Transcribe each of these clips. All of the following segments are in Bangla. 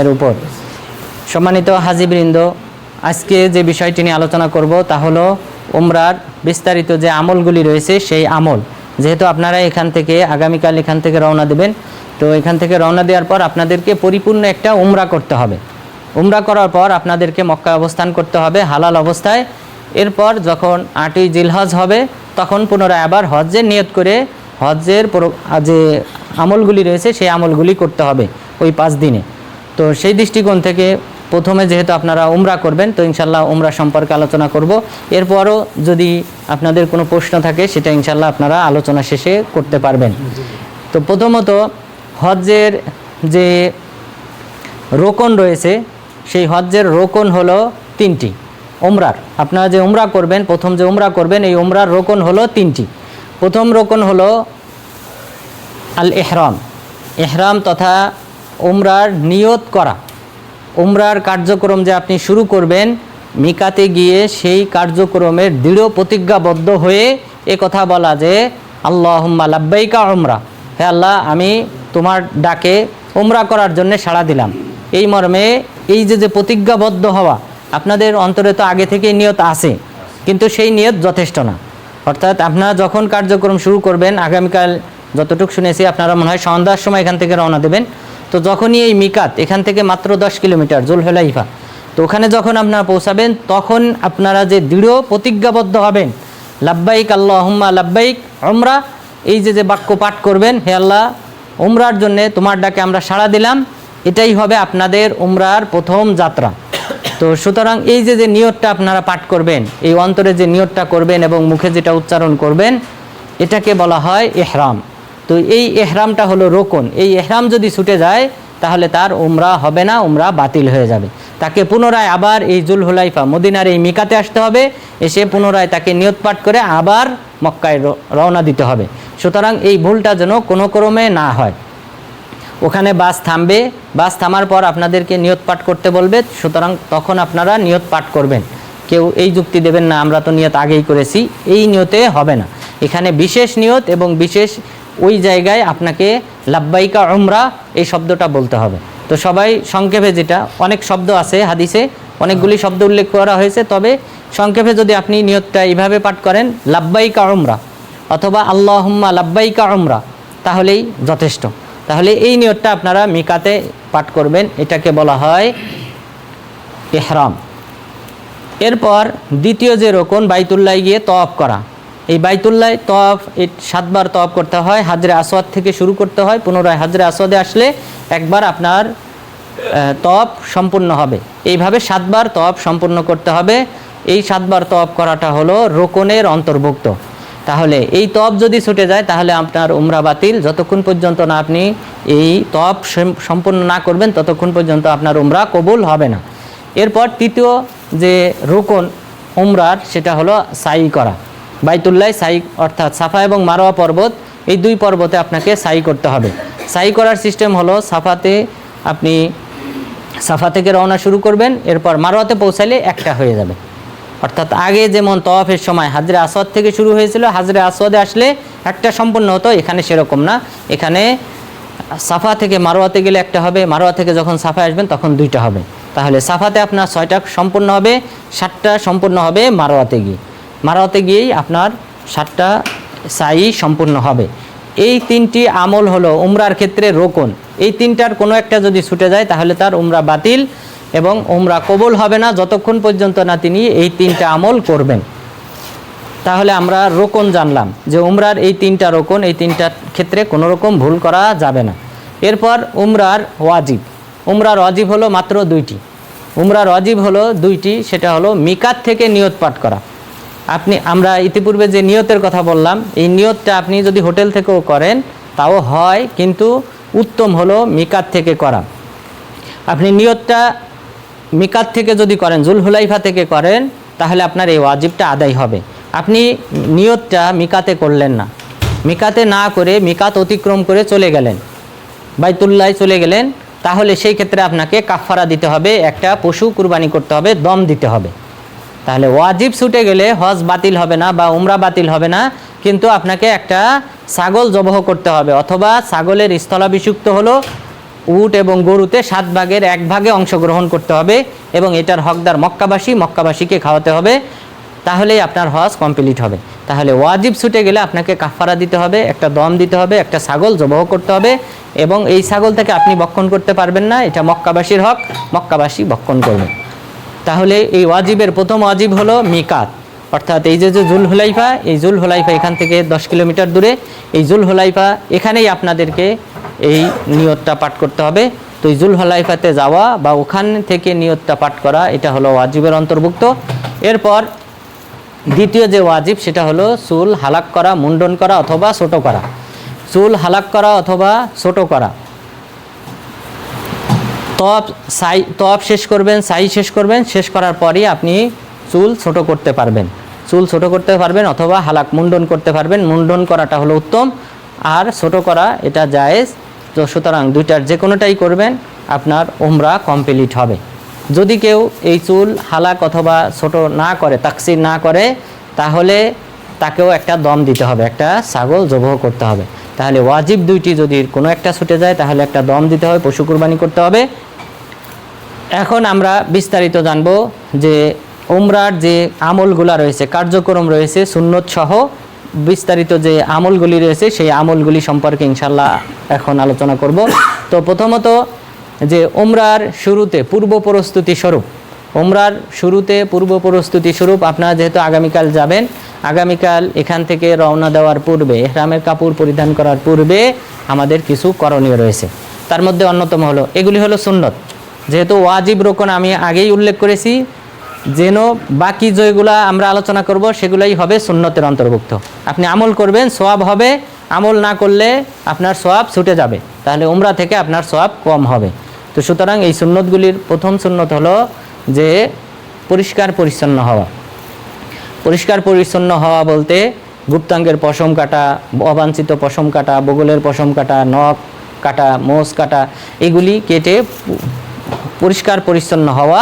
এর উপর। সম্মানিত হাজিবৃন্দ, আজকে যে বিষয়টি নিয়ে আলোচনা করব তা হলো উমরার বিস্তারিত যে আমলগুলি রয়েছে সেই আমল। যেহেতু আপনারা আগামীকাল এখান থেকে রওনা দেবেন, তো এখান থেকে রওনা দেওয়ার পর আপনাদেরকে পরিপূর্ণ একটা উমরা করতে হবে। উমরা করার পর আপনাদেরকে মক্কায় অবস্থান করতে হবে হালাল অবস্থায়। এরপর যখন 8ই জিলহজ হবে তখন পুনরায় আবার হজ্জের নিয়ত করে হজ্জের যে আমলগুলি রয়েছে সেই আমলগুলি করতে হবে ওই 5 দিনে। তো সেই দৃষ্টিকোণ থেকে প্রথমে যেহেতু আপনারা উমরা করবেন, তো ইনশাল্লাহ উমরা সম্পর্কে আলোচনা করব। এরপরও যদি আপনাদের কোনো প্রশ্ন থাকে সেটা ইনশাল্লাহ আপনারা আলোচনা শেষে করতে পারবেন। তো প্রথমত হজ্জের যে রোকন রয়েছে সেই হজ্জের রোকন হলো 3টি। উমরার আপনারা যে উমরা করবেন, প্রথম যে উমরা করবেন এই উমরার রোকন হলো 3টি। প্রথম রোকন হলো আল ইহরাম। ইহরাম তথা উমরার নিয়ত করা। উমরার কার্যক্রম যে আপনি শুরু করবেন, মিকাতে গিয়ে সেই কার্যক্রমের দৃঢ় প্রতিজ্ঞাবদ্ধ হয়ে এ কথা বলা যে আল্লাহুম্মা লাব্বাইকা উমরা, হে আল্লাহ আমি তোমার ডাকে উমরা করার জন্য সাড়া দিলাম। এই মর্মে এই যে প্রতিজ্ঞাবদ্ধ হওয়া, আপনাদের অন্তরে তো আগে থেকেই নিয়ত আছে, কিন্তু সেই নিয়ত যথেষ্ট না। অর্থাৎ আপনারা যখন কার্যক্রম শুরু করবেন, আগামীকাল যতটুকু শুনেছি আপনারা মনে হয় সন্ধ্যার সময় এখান থেকে রওনা দেবেন। তো যখনই এই মিকাত এখান থেকে মাত্র 10 কিলোমিটার জুলহুলাইফা, তো ওখানে যখন আপনারা পৌঁছাবেন তখন আপনারা যে দৃঢ় প্রতিজ্ঞাবদ্ধ হবেন লাব্বাইক আল্লাহুম্মা লাব্বাইক উমরা, এই যে বাক্য পাঠ করবেন, হে আল্লাহ উমরার জন্য তোমার ডাকে আমরা সাড়া দিলাম, এটাই হবে আপনাদের উমরার প্রথম যাত্রা। তো সুতরাং এই যে নিয়তটা আপনারা পাঠ করবেন, এই অন্তরে যে নিয়তটা করবেন এবং মুখে যেটা উচ্চারণ করবেন, এটাকে বলা হয় ইহরাম। তো এই ইহরামটা হলো রোকন। এই ইহরাম যদি ছুটে যায় তাহলে তার উমরা হবে না, উমরা বাতিল হয়ে যাবে। তাকে পুনরায় আবার এই জুলহুলাইফা মদিনার এই মিকাতে আসতে হবে, এসে পুনরায় তাকে নিয়ত পাঠ করে আবার মক্কায় রওনা দিতে হবে। সুতরাং এই ভুলটা যেন কোনো ক্রমে না হয়। ওখানে বাস থামবে, বাস থামার পর আপনাদেরকে নিয়ত পাঠ করতে বলবে, সুতরাং তখন আপনারা নিয়ত পাঠ করবেন। কেউ এই যুক্তি দেবেন না আমরা তো নিয়ত আগেই করেছি, এই নিয়তে হবে না। এখানে বিশেষ নিয়ত এবং বিশেষ ওই জায়গায় আপনাকে লাব্বাইকা উমরা এই শব্দটা বলতে হবে। তো সবাই সংক্ষেপে, যেটা অনেক শব্দ আছে হাদিসে, অনেকগুলি শব্দ উল্লেখ করা হয়েছে, তবে সংক্ষেপে যদি আপনি নিয়তটা এইভাবে পাঠ করেন লাব্বাইকা উমরা অথবা আল্লাহুম্মা লাব্বাইকা উমরা, তাহলেই যথেষ্ট। তাহলে এই নিয়তটা আপনারা মিকাতে পাঠ করবেন, এটাকে বলা হয় ইহরাম। এরপর দ্বিতীয় যে রোকন বাইতুল্লাহ গিয়ে তওয়াফ করা। এই বাইতুল্লাহ তওয়াফ 7 বার তওয়াফ করতে হয়, হাজরে আসওয়াদ থেকে শুরু করতে হয়, পুনরায় হাজরে আসওয়াদে আসলে একবার আপনার তওয়াফ সম্পূর্ণ হবে। এইভাবে 7 বার তওয়াফ সম্পূর্ণ করতে হবে। এই 7 বার তওয়াফ করাটা হলো রোকনের অন্তর্ভুক্ত। তাহলে এই তওয়াফ যদি ছুটে যায় তাহলে আপনার উমরা বাতিল। যতক্ষণ পর্যন্ত না আপনি এই তওয়াফ সম্পূর্ণ না করবেন ততক্ষণ পর্যন্ত আপনার উমরা কবুল হবে না। এরপর তৃতীয় যে রোকন উমরার, সেটা হলো সাই করা। বাইতুল্লাহ সাই অর্থাৎ সাফা এবং মারোয়া পর্বত, এই 2 পর্বতে আপনাকে সাই করতে হবে। সাই করার সিস্টেম হলো আপনি সাফা থেকে রওনা শুরু করবেন, এরপর মারোয়াতে পৌঁছালে একটা হয়ে যাবে। অর্থাৎ আগে যেমন তওয়াফের সময় হাজরে আসওয়াদ থেকে শুরু হয়েছিল, হাজরে আসওয়াদে আসলে একটা সম্পূর্ণ হতো, এখানে সেরকম না। এখানে সাফা থেকে মারোয়াতে গেলে একটা হবে, মারোয়া থেকে যখন সাফায় আসবেন তখন 2টা হবে। তাহলে সাফাতে আপনার 6টা সম্পূর্ণ হবে, 7টা সম্পূর্ণ হবে মারোয়াতে গিয়ে। মারোয়াতে গিয়েই আপনার 7টা সাই সম্পূর্ণ হবে। এই 3টি আমল হলো উমরার ক্ষেত্রে রোকন। এই 3টার কোনো একটা যদি ছুটে যায় তাহলে তার উমরা বাতিল এবং উমরা কবুল হবে না যতক্ষণ পর্যন্ত না তিনি এই 3টা আমল করবেন। তাহলে আমরা রোকন জানলাম যে উমরার এই 3টা রোকন, এই 3টার ক্ষেত্রে কোনো রকম ভুল করা যাবে না। এরপর উমরার ওয়াজিব। উমরার ওয়াজিব হলো মাত্র 2টি। উমরার ওয়াজিব হলো 2টি, সেটা হলো মিকাত থেকে নিয়ত পাঠ করা। আমরা ইতিপূর্বে যে নিয়তের কথা বললাম, এই নিয়তটা আপনি যদি হোটেল থেকেও করেন তাও হয়, কিন্তু উত্তম হলো মিকাত থেকে করা। আপনি নিয়তটা মিকাত থেকে যদি করেন, জুলহুলাইফা থেকে করেন, তাহলে আপনার এই ওয়াজিবটা আদায় হবে। আপনি নিয়তটা মিকাতে করলেন না, মিকাতে না করে মিকাত অতিক্রম করে চলে গেলেন, বাইতুল্লাহ চলে গেলেন, তাহলে সেই ক্ষেত্রে আপনাকে কাফারা দিতে হবে, একটা পশু কুরবানি করতে হবে, দম দিতে হবে। তাহলে ওয়াজিব ছুটে গেলে হজ বাতিল হবে না বা উমরা বাতিল হবে না, কিন্তু আপনাকে একটা ছাগল জবহ করতে হবে, অথবা ছাগলের স্থলাভিষিক্ত হলো উট এবং গরুতে 7 ভাগের 1 ভাগে অংশগ্রহণ করতে হবে এবং এটার হকদার মক্কাবাসীকে খাওয়াতে হবে, তাহলেই আপনার হজ কমপ্লিট হবে। তাহলে ওয়াজিব ছুটে গেলে আপনাকে কাফারা দিতে হবে, একটা দম দিতে হবে, একটা ছাগল জবাহ করতে হবে এবং এই ছাগল থেকে আপনি ভক্ষণ করতে পারবেন না, এটা মক্কাবাসীর হক, মক্কাবাসী ভক্ষণ করবে। তাহলে এই ওয়াজিবের প্রথম ওয়াজিব হলো মিকাত, অর্থাৎ এই যে জুলহুলাইফা, এই জুলহুলাইফা এখান থেকে 10 কিলোমিটার দূরে, এই জুলহুলাইফা এখানেই আপনাদেরকে এই নিয়তটা পাঠ করতে হবে। তো এই জুলহুলাইফাতে যাওয়া বা ওখান থেকে নিয়তটা পাঠ করা এটা হলো ওয়াজিবের অন্তর্ভুক্ত। এরপর দ্বিতীয় যে ওয়াজিব সেটা হলো চুল হালাক করা, মুন্ডন করা অথবা ছোট করা। চুল হালাক করা অথবা ছোট করা, তওয়াফ শেষ করবেন, সাই শেষ করবেন, শেষ করার পরই আপনি চুল ছোট করতে পারবেন, অথবা হালাক মুন্ডন করতে পারবেন। মুন্ডন করাটা হলো উত্তম, আর ছোট করা এটা জায়েজ। তো সুতরাং দুইটার যে কোনোটাই করবেন, আপনার উমরা কমপ্লিট হবে। যদি কেউ এই চুল হালাক অথবা ছোট না করে, তাকসির না করে, তাহলে তাকেও একটা দম দিতে হবে, একটা ছাগল জবাহ করতে হবে। তাহলে ওয়াজিব দুইটি যদি কোনো একটা ছুটে যায় তাহলে একটা দম দিতে হবে, পশু কুরবানি করতে হবে। এখন আমরা বিস্তারিত জানব যে উমরার যে আমলগুলা রয়েছে, কার্যক্রম রয়েছে, সুন্নত সহ বিস্তারিত যে আমলগুলি রয়েছে সেই আমলগুলি সম্পর্কে ইনশাল্লাহ এখন আলোচনা করব। তো প্রথমত যে উমরার শুরুতে পূর্ব প্রস্তুতি স্বরূপ আপনারা যেহেতু আগামীকাল যাবেন, আগামীকাল এখান থেকে রওনা দেওয়ার পূর্বে, ইহরামের কাপড় পরিধান করার পূর্বে আমাদের কিছু করণীয় রয়েছে। তার মধ্যে অন্যতম হলো, এগুলি হলো সুন্নত, যেহেতু ওয়াজিব রোকন আমি আগেই উল্লেখ করেছি, যেন বাকি যেগুলা আমরা আলোচনা করব সেগুলাই হবে সুন্নতের অন্তর্ভুক্ত। আপনি আমল করবেন, সওয়াব হবে, আমল না করলে আপনার সওয়াব ছুটে যাবে, তাহলে উমরা থেকে আপনার সওয়াব কম হবে। তো সুতরাং এই সুন্নতগুলির প্রথম সুন্নত হলো যে পরিষ্কার পরিচ্ছন্ন হওয়া বলতে গুপ্তাঙ্গের পশম কাটা, অবাঞ্ছিত পশম কাটা, বগলের পশম কাটা, নখ কাটা, মোষ কাটা, এগুলি কেটে পরিষ্কার পরিচ্ছন্ন হওয়া,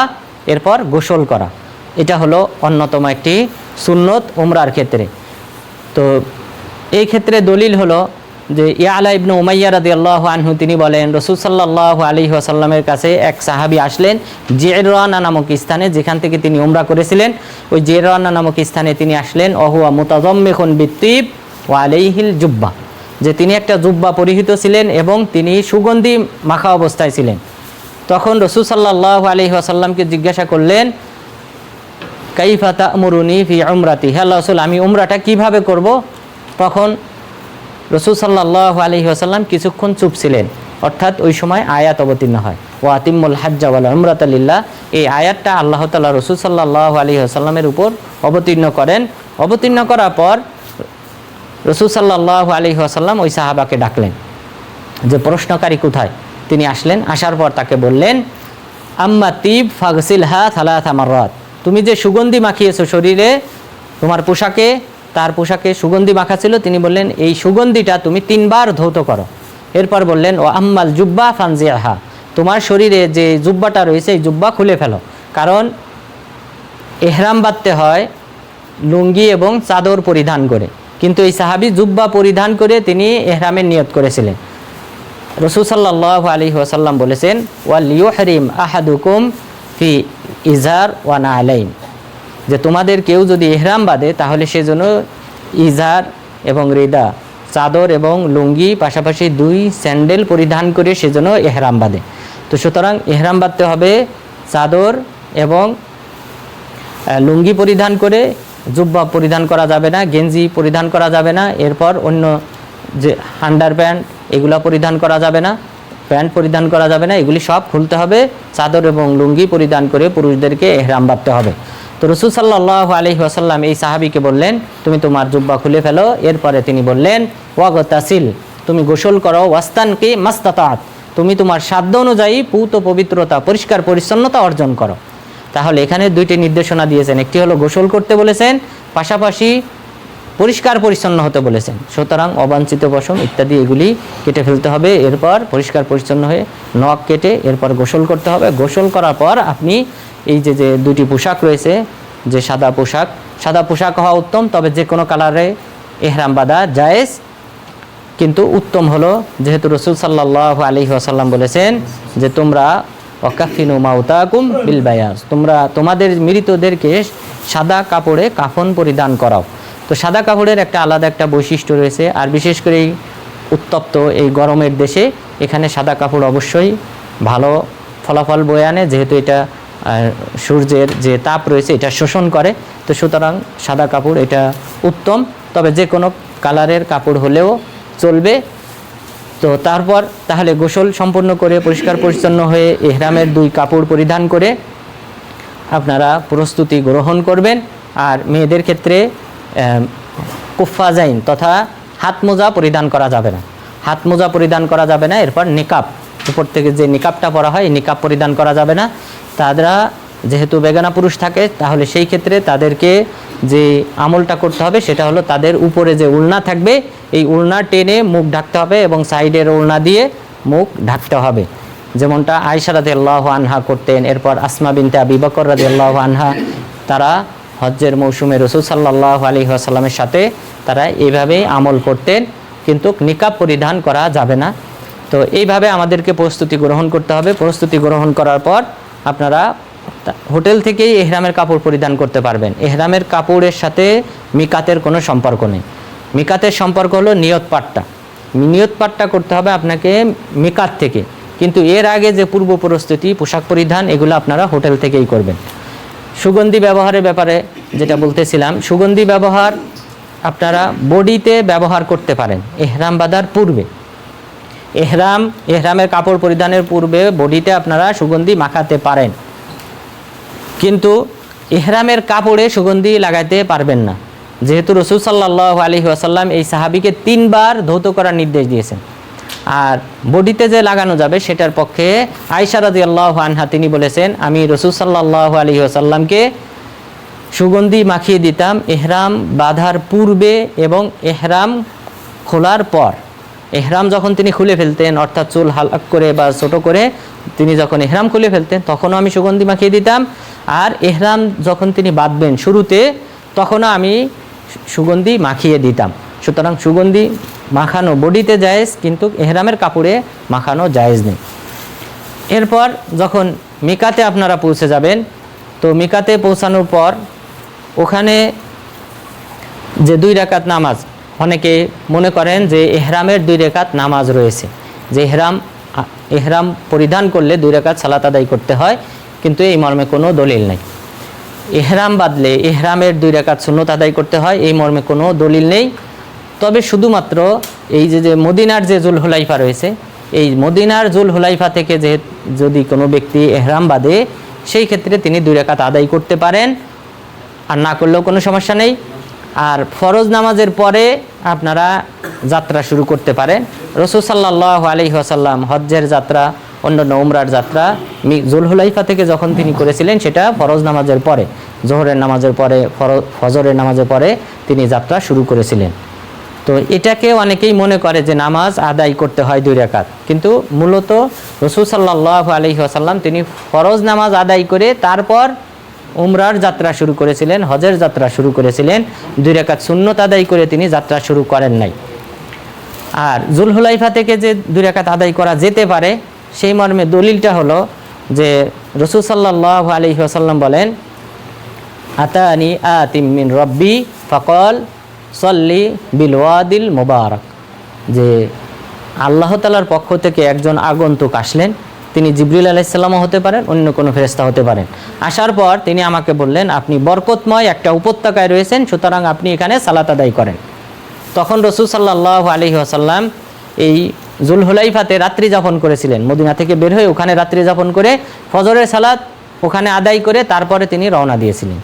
এরপর গোসল করা, এটা হলো অন্যতম একটি সুন্নত উমরার ক্ষেত্রে। তো এই ক্ষেত্রে দলিল হলো যে ইয়ালা ইবনে উমাইয়া রাদিয়াল্লাহু আনহু তিনি বলেন, রাসূল সাল্লাল্লাহু আলাইহি ওয়াসাল্লামের কাছে এক সাহাবী আসলেন জিররানা নামক স্থানে, যেখান থেকে তিনি উমরা করেছিলেন, ওই জিররানা নামক স্থানে তিনি আসলেন। ওহুয়া মুতাযাম্মিখুন বিত্তিব ওয়া আলাইহিল জুব্বা, যে তিনি একটা জুব্বা পরিহিত ছিলেন এবং তিনি সুগন্ধি মাখা অবস্থায় ছিলেন। তখন রাসূল সাল্লাল্লাহু আলাইহি ওয়াসাল্লামকে জিজ্ঞাসা করলেন, কাইফা তা'মুরুনি ফি উমরাতি, হে আল্লাহর রাসূল আমি উমরাটা কিভাবে করব? তখন রাসূল সাল্লাল্লাহু আলাইহি ওয়াসাল্লাম কিছুক্ষণ চুপ ছিলেন, অর্থাৎ ওই সময় আয়াত অবতীর্ণ হয়, ওয়া আতিম্মুল হাজ্জা ওয়াল উমরাতা লিল্লাহ। এই আয়াতটা আল্লাহ তাআলা রাসূল সাল্লাল্লাহু আলাইহি ওয়াসাল্লামের উপর অবতীর্ণ করেন। অবতীর্ণ করার পর রাসূল সাল্লাল্লাহু আলাইহি ওয়াসাল্লাম ওই সাহাবাকে ডাকলেন যে প্রশ্নকারী কোথায়। তিনি আসলেন, আসার পর তাকে বললেন, আম্মা তিব ফাগসিলহা সালাসা মাররাত, তুমি যে সুগন্ধি মাখিয়েছো শরীরে, তোমার পোশাকে, তার পোশাকে সুগন্ধি মাখা ছিল, তিনি বললেন এই সুগন্ধিটা তুমি 3 বার ধৌত করো। এরপর বললেন, ও আম্মাল জুব্বা ফানজিয়াহা, তোমার শরীরে যে জুব্বাটা রয়েছে এই জুব্বা খুলে ফেলো, কারণ ইহরাম বাঁধতে হয় লুঙ্গি এবং চাদর পরিধান করে, কিন্তু এই সাহাবী জুব্বা পরিধান করে তিনি ইহরামের নিয়ত করেছিলেন। রাসূল সাল্লাল্লাহু আলাইহি ওয়াসাল্লাম বলেছেন, ওয়াল ইউহরিম আহাদুকুম ফি ইজার ওয়া নালাইন, যে তোমাদের কেউ যদি ইহরাম বাঁধে তাহলে সেজন্য ইজার এবং রিদা, চাদর এবং লুঙ্গি, পাশাপাশি 2 স্যান্ডেল পরিধান করে সেজন্য ইহরাম বাঁধে। তো সুতরাং ইহরাম বাঁধতে হবে চাদর এবং লুঙ্গি পরিধান করে, জুব্বা পরিধান করা যাবে না, গেঞ্জি পরিধান করা যাবে না, এরপর অন্য যে আন্ডার প্যান্ট এগুলো পরিধান করা যাবে না, প্যান্ট পরিধান করা যাবে না, এগুলি সব খুলতে হবে। চাদর এবং লুঙ্গি পরিধান করে পুরুষদেরকে ইহরাম বাঁধতে হবে। তো রাসূল সাল্লাল্লাহু আলাইহি ওয়াসাল্লাম এই সাহাবীকে বললেন, তুমি তোমার জুব্বা খুলে ফেলো। এরপরে তিনি বললেন, ওয়াগতাসিল, তুমি গোসল করো, ওয়াস্তানকি মাস্তাতাত, তুমি তোমার সাধ্য অনুযায়ী পূত পবিত্রতা, পরিষ্কার পরিচ্ছন্নতা অর্জন করো। তাহলে এখানে 2টি নির্দেশনা দিয়েছেন, একটি হলো গোসল করতে বলেছেন, পাশাপাশি পরিষ্কার পরিচ্ছন্ন হতে বলেছেন। সুতরাং অবাঞ্ছিত পশম ইত্যাদি এগুলি কেটে ফেলতে হবে, এরপর পরিষ্কার পরিচ্ছন্ন হয়ে নখ কেটে এরপর গোসল করতে হবে। গোসল করার পর আপনি এই যে 2টি পোশাক রয়েছে, যে সাদা পোশাক হওয়া উত্তম, তবে যে কোনো কালারে ইহরাম বাঁধা জায়েজ। কিন্তু উত্তম হলো, যেহেতু রাসূল সাল্লাল্লাহু আলাইহি ওয়াসাল্লাম বলেছেন যে তোমরা ওয়াকাফিনু মাউতাকুম বিল বায়াজ, তোমরা তোমাদের মৃতদেরকে সাদা কাপড়ে কাফন পরিধান করাও। তো সাদা কাপড়ের একটা আলাদা একটা বৈশিষ্ট্য রয়েছে, আর বিশেষ করে এই উত্তপ্ত এই গরমের দেশে এখানে সাদা কাপড় অবশ্যই ভালো ফলাফল বয়ে আনে, যেহেতু এটা সূর্যের যে তাপ রয়েছে এটা শোষণ করে। তো সুতরাং সাদা কাপড় এটা উত্তম, তবে যে কোনো কালারের কাপড় হলেও চলবে। তো তারপর তাহলে গোসল সম্পন্ন করে পরিষ্কার পরিচ্ছন্ন হয়ে ইহরামের 2 কাপড় পরিধান করে আপনারা প্রস্তুতি গ্রহণ করবেন। আর মেয়েদের ক্ষেত্রে কুফাজাইন তথা হাত মোজা পরিধান করা যাবে না, হাত মোজা পরিধান করা যাবে না। এরপর নিকাব, উপর থেকে যে নিকাবটা পরা হয় এই নিকাব পরিধান করা যাবে না। তারা যেহেতু বেগানা পুরুষ থাকে, তাহলে সেই ক্ষেত্রে তাদেরকে যে আমলটা করতে হবে সেটা হলো তাদের উপরে যে উলনা থাকবে এই উলনা টেনে মুখ ঢাকতে হবে এবং সাইডের উলনা দিয়ে মুখ ঢাকতে হবে, যেমনটা আয়েশা রাদিয়াল্লাহু আনহা করতেন। এরপর আসমা বিনতে আবি বকর রাদিয়াল্লাহু আনহা, তারা হজ্জের মৌসুমে রাসূল সাল্লাল্লাহু আলাইহি ওয়াসাল্লামের সাথে তারা এইভাবেই আমল করতেন, কিন্তু নিকাব পরিধান করা যাবে না। তো এইভাবে আমাদেরকে প্রস্তুতি গ্রহণ করতে হবে। প্রস্তুতি গ্রহণ করার পর আপনারা হোটেল থেকেই ইহরামের কাপড় পরিধান করতে পারবেন। ইহরামের কাপড়ের সাথে মিকাতের কোনো সম্পর্ক নেই। মিকাতের সম্পর্ক হলো নিয়ত পাঠটা। নিয়ত পাঠটা করতে হবে আপনাকে মিকাত থেকে, কিন্তু এর আগে যে পূর্ব প্রস্তুতি পোশাক পরিধান এগুলো আপনারা হোটেল থেকেই করবেন। সুগন্ধি ব্যবহারের ব্যাপারে যেটা বলতেছিলাম, সুগন্ধি ব্যবহার আপনারা বডিতে ব্যবহার করতে পারেন ইহরাম বাঁধার পূর্বে। ইহরামের কাপড় পরিধানের পূর্বে বডিতে আপনারা সুগন্ধি মাখাতে পারেন, কিন্তু ইহরামের কাপড়ে সুগন্ধি লাগাইতে পারবেন না, যেহেতু রাসূল সাল্লাল্লাহু আলাইহি ওয়াসাল্লাম এই সাহাবীকে 3 বার ধৌত করার নির্দেশ দিয়েছেন। আর বডিতে যে লাগানো যাবে সেটার পক্ষে আয়েশা রাদিয়াল্লাহু আনহা তিনি বলেছেন, আমি রাসূল সাল্লাল্লাহু আলাইহি ওয়াসাল্লামকে সুগন্ধি মাখিয়ে দিতাম ইহরাম বাঁধার পূর্বে এবং ইহরাম খোলার পর। ইহরাম যখন তিনি খুলে ফেলতেন, অর্থাৎ চুল হালক করে বা ছোটো করে তিনি যখন ইহরাম খুলে ফেলতেন তখনও আমি সুগন্ধি মাখিয়ে দিতাম, আর ইহরাম যখন তিনি বাঁধবেন শুরুতে তখনও আমি সুগন্ধি মাখিয়ে দিতাম। সুতরাং সুগন্ধি মাখানো বডিতে জায়েজ, কিন্তু ইহরামের কাপড়ে মাখানো জায়েজ নেই। এরপর যখন মিকাতে আপনারা পৌঁছে যাবেন, তো মিকাতে পৌঁছানোর পর ওখানে যে 2 রাকাত নামাজ, অনেকে মনে করেন যে ইহরামের 2 রাকাত নামাজ রয়েছে, যে ইহরাম পরিধান করলে 2 রাকাত সালাত আদায় করতে হয়, কিন্তু এই মর্মে কোনো দলিল নেই। ইহরাম বাঁধলে ইহরামের 2 রাকাত সুন্নত আদায় করতে হয়, এই মর্মে কোনো দলিল নেই। তবে শুধুমাত্র এই যে মদিনার যে জুলহুলাইফা রয়েছে, এই মদিনার জুলহুলাইফা থেকে যে যদি কোনো ব্যক্তি ইহরাম বাঁধে সেই ক্ষেত্রে তিনি 2 রাকাত আদায় করতে পারেন, আর না করলেও কোনো সমস্যা নেই। আর ফরজ নামাজের পরে আপনারা যাত্রা শুরু করতে পারেন। রাসূল সাল্লাল্লাহু আলাইহি ওয়াসাল্লাম হজ্জের যাত্রা, অন্যান্য উমরার যাত্রা জুলহুলাইফা থেকে যখন তিনি করেছিলেন সেটা ফরজ নামাজের পরে, জোহরের নামাজের পরে, ফজরের নামাজের পরে তিনি যাত্রা শুরু করেছিলেন। তো এটাকে অনেকেই মনে করে যে নামাজ আদায় করতে হয় 2 রাকাত, কিন্তু মূলত রাসূল সাল্লাল্লাহু আলাইহি ওয়াসাল্লাম তিনি ফরজ নামাজ আদায় করে তারপর উমরার যাত্রা শুরু করেছিলেন, হজের যাত্রা শুরু করেছিলেন। 2 রাকাত সুন্নত আদায় করে তিনি যাত্রা শুরু করেন নাই। আর জুলহুলাইফা থেকে যে 2 রাকাত আদায় করা যেতে পারে সেই মর্মে দলিলটা হলো যে রাসূল সাল্লাল্লাহু আলাইহি ওয়াসাল্লাম বলেন, আতানি আতিম মিন রব্বি ফাকাল সল্লি বিল ওয়াদিল মুবারাক, যে আল্লাহ তাআলার পক্ষ থেকে একজন আগন্তুক আসলেন, তিনি জিবরিল আলাইহিস সালামও হতে পারেন, অন্য কোনো ফেরেশতা হতে পারেন। আসার পর তিনি আমাকে বললেন, আপনি বরকতময় একটা উপত্যকায় রয়েছেন, সুতরাং আপনি এখানে সালাত আদায় করেন। তখন রাসূল সাল্লাল্লাহু আলাইহি ওয়াসাল্লাম এই জুলহুলাইফাতে রাত্রি যাপন করেছিলেন, মদিনা থেকে বের হয়ে ওখানে রাত্রি যাপন করে ফজরের সালাত ওখানে আদায় করে তারপরে তিনি রওনা দিয়েছিলেন।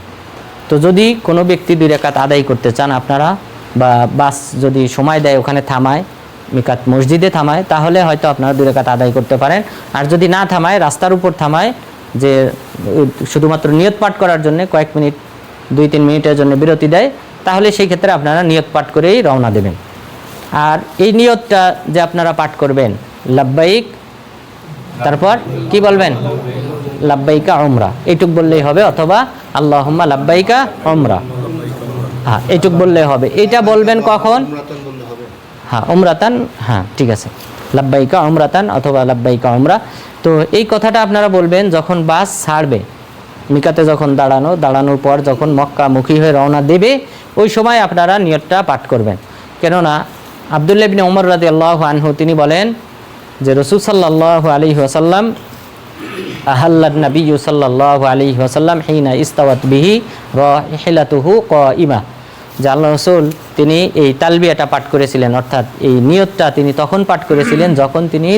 তো যদি কোনো ব্যক্তি 2 রাকাত আদায় করতে চান আপনারা, বা বাস যদি সময় দেয় ওখানে থামায়, মিকাত মসজিদে থামায়, তাহলে হয়তো আপনারা 2 রাকাত আদায় করতে পারেন। আর যদি না থামায়, রাস্তার উপর থামায়, যে শুধুমাত্র নিয়ত পাঠ করার জন্য কয়েক মিনিট 2-3 মিনিটের জন্য বিরতি দেয়, তাহলে সেই ক্ষেত্রে আপনারা নিয়ত পাঠ করেই রওনা দেবেন। আর এই নিয়তটা যে আপনারা পাঠ করবেন, লাব্বাইক, তারপর কি বলবেন, লাব্বাইকা উমরা, এইটুক বললেই হবে, অথবা আল্লাহুম্মা লাব্বাইকা উমরা, হ্যাঁ এইটুক বললেই হবে। এটা বলবেন কখন? হ্যাঁ উমরাতান, হ্যাঁ ঠিক আছে, লাব্বাইকা উমরাতান অথবা লাব্বাইকা উমরা। তো এই কথাটা আপনারা বলবেন যখন বাস ছাড়বে, মিকাতে যখন দাঁড়ানোর পর যখন মক্কামুখী হয়ে রওনা দেবে, ওই সময় আপনারা নিয়তটা পাঠ করবেন। কেননা আব্দুল্লাহ ইবনে ওমর রাদিয়াল্লাহু আনহু তিনি বলেন যে রাসূল সাল্লাল্লাহু আলাইহি ওয়াসাল্লাম আহাল্লান নবিয়্যু সাল্লাল্লাহু আলাইহি ওয়াসাল্লাম হিনা ইস্তাওয়াত বিহি রাহিলাতুহু কাইমা, যে আল্লাহ রাসূল তিনি এই তালবিয়াটা পাঠ করেছিলেন, অর্থাৎ এই নিয়তটা তিনি তখন পাঠ করেছিলেন যখন তিনি